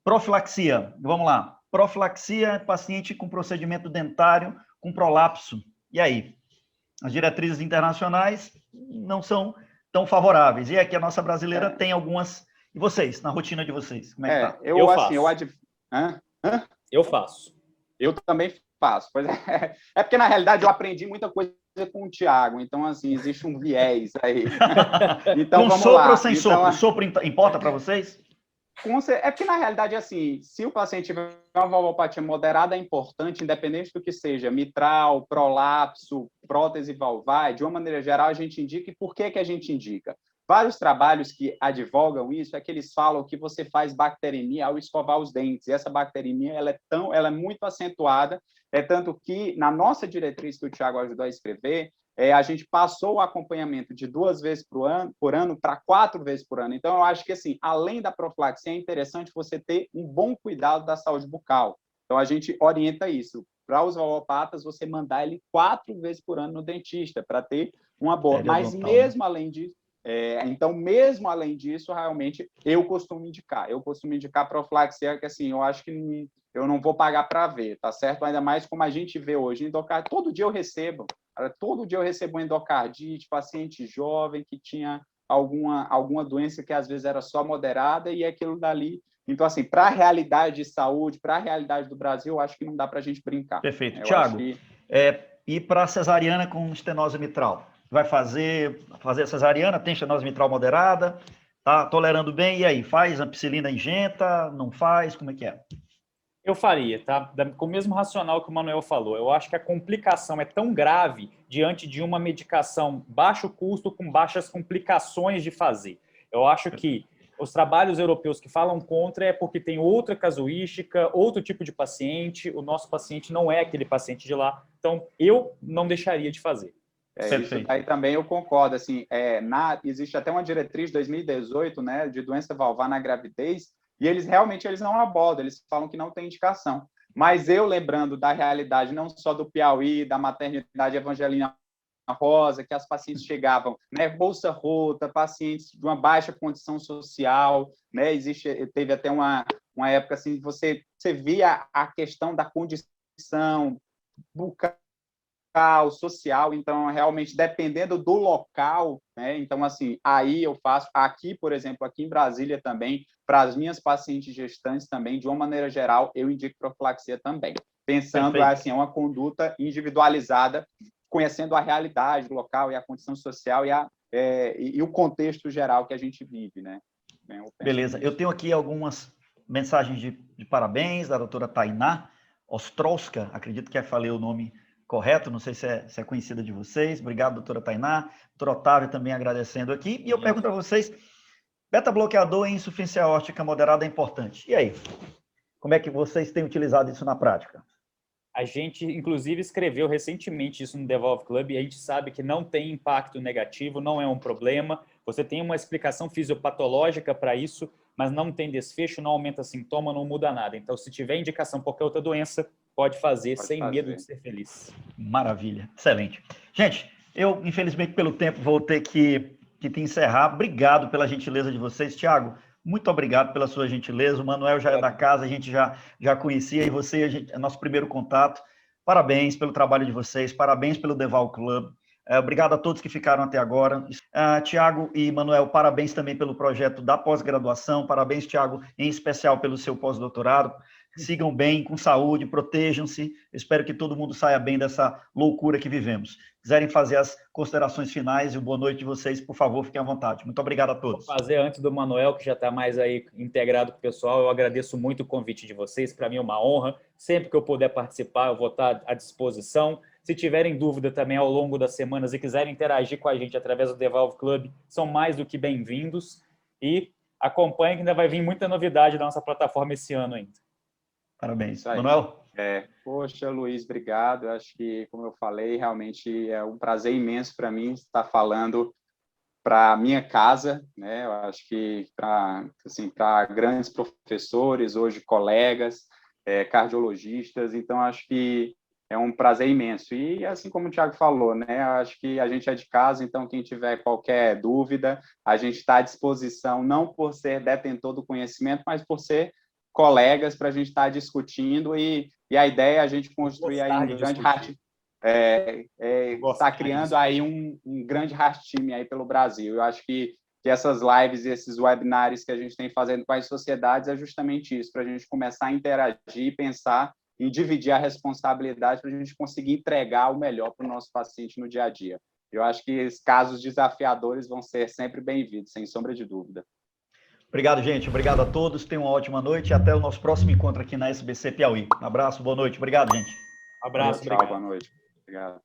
Profilaxia, vamos lá. Profilaxia, paciente com procedimento dentário com prolapso. E aí? As diretrizes internacionais não são tão favoráveis. E aqui a nossa brasileira tem algumas. E vocês, na rotina de vocês? Como é que tá? Eu faço. Eu faço. Eu também faço. Pois é. É porque, na realidade, eu aprendi muita coisa com o Thiago. Então, assim, existe um viés aí. Então, com vamos sopro lá. ou sem então, sopro? O sopro importa para vocês? É porque, na realidade, assim, se o paciente tiver uma valvopatia moderada, é importante, independente do que seja, mitral, prolapso, prótese valvar, de uma maneira geral, a gente indica. E por que a gente indica? Vários trabalhos que advogam isso é que eles falam que você faz bacteremia ao escovar os dentes. E essa bacteremia ela é muito acentuada, tanto que, na nossa diretriz que o Thiago ajudou a escrever, a gente passou o acompanhamento de 2 vezes por ano para 4 vezes por ano. Então, eu acho que, assim, além da profilaxia, é interessante você ter um bom cuidado da saúde bucal. Então, a gente orienta isso. Para os valvopatas, você mandar ele 4 vezes por ano no dentista, para ter uma boa. Mas, mesmo além disso, então, mesmo além disso, realmente, eu costumo indicar profilaxia, que, assim, eu acho que eu não vou pagar para ver, tá certo? Ainda mais como a gente vê hoje, endocardite, todo dia eu recebo uma endocardite, paciente jovem que tinha alguma doença que às vezes era só moderada e aquilo dali. Então, assim, para a realidade de saúde, para a realidade do Brasil, eu acho que não dá para a gente brincar. Perfeito. Thiago, e para cesariana com estenose mitral? vai fazer cesariana, tem estenose mitral moderada, tá tolerando bem, e aí, faz ampicilina ingenta, não faz, como é que é? Eu faria, tá? Com o mesmo racional que o Manuel falou. Eu acho que a complicação é tão grave diante de uma medicação baixo custo com baixas complicações de fazer. Eu acho que os trabalhos europeus que falam contra é porque tem outra casuística, outro tipo de paciente. O nosso paciente não é aquele paciente de lá. Então, eu não deixaria de fazer. Isso aí também eu concordo. Assim, existe até uma diretriz de 2018, né, de doença valvar na gravidez, e eles realmente não abordam, eles falam que não tem indicação. Mas eu, lembrando da realidade, não só do Piauí, da maternidade Evangelina Rosa, que as pacientes chegavam, né, bolsa rota, pacientes de uma baixa condição social, né, teve até uma época assim, você via a questão da condição bucal, social, então realmente dependendo do local, né? Então assim, aí eu faço aqui, por exemplo, aqui em Brasília também, para as minhas pacientes gestantes também, de uma maneira geral, eu indico profilaxia também, pensando Perfeito. assim, uma conduta individualizada, conhecendo a realidade do local e a condição social e o contexto geral que a gente vive, né? Beleza, eu tenho aqui algumas mensagens de parabéns da doutora Tainá Ostrowska, acredito que falei o nome correto, não sei se é conhecida de vocês. Obrigado, doutora Tainá. Doutor Otávio também agradecendo aqui. E eu pergunto a vocês, beta-bloqueador em insuficiência aórtica moderada é importante. E aí? Como é que vocês têm utilizado isso na prática? A gente, inclusive, escreveu recentemente isso no Devolve Club e a gente sabe que não tem impacto negativo, não é um problema. Você tem uma explicação fisiopatológica para isso, mas não tem desfecho, não aumenta sintoma, não muda nada. Então, se tiver indicação por qualquer outra doença, pode fazer sem medo de ser feliz. Maravilha, excelente. Gente, eu, infelizmente, pelo tempo, vou ter que te encerrar. Obrigado pela gentileza de vocês. Tiago, muito obrigado pela sua gentileza. O Manuel já é da casa, a gente já conhecia, e você é nosso primeiro contato. Parabéns pelo trabalho de vocês, parabéns pelo Deval Club. Obrigado a todos que ficaram até agora. Tiago e Manuel, parabéns também pelo projeto da pós-graduação. Parabéns, Tiago, em especial pelo seu pós-doutorado. Sigam bem, com saúde, protejam-se. Espero que todo mundo saia bem dessa loucura que vivemos. Quiserem fazer as considerações finais e boa noite de vocês, por favor, fiquem à vontade. Muito obrigado a todos. Vou fazer antes do Manuel, que já está mais aí integrado com o pessoal. Eu agradeço muito o convite de vocês. Para mim é uma honra. Sempre que eu puder participar, eu vou estar à disposição. Se tiverem dúvida também ao longo das semanas e quiserem interagir com a gente através do Devolve Club, são mais do que bem-vindos. E acompanhem que ainda vai vir muita novidade da nossa plataforma esse ano ainda. Parabéns. Manuel? Poxa, Luiz, obrigado. Eu acho que, como eu falei, realmente é um prazer imenso para mim estar falando para a minha casa, né? Eu acho que para grandes professores, hoje colegas, cardiologistas, então acho que é um prazer imenso. E assim como o Thiago falou, né? Eu acho que a gente é de casa, então quem tiver qualquer dúvida, a gente está à disposição, não por ser detentor do conhecimento, mas por ser colegas para a gente estar discutindo e a ideia é a gente construir aí um grande está criando aí um grande heart team aí pelo Brasil. Eu acho que essas lives e esses webinários que a gente tem fazendo com as sociedades é justamente isso, para a gente começar a interagir e pensar em dividir a responsabilidade para a gente conseguir entregar o melhor para o nosso paciente no dia a dia. Eu acho que os casos desafiadores vão ser sempre bem-vindos, sem sombra de dúvida. Obrigado, gente. Obrigado a todos. Tenham uma ótima noite e até o nosso próximo encontro aqui na SBC Piauí. Um abraço, boa noite. Obrigado, gente. Um abraço, tchau, boa noite. Obrigado.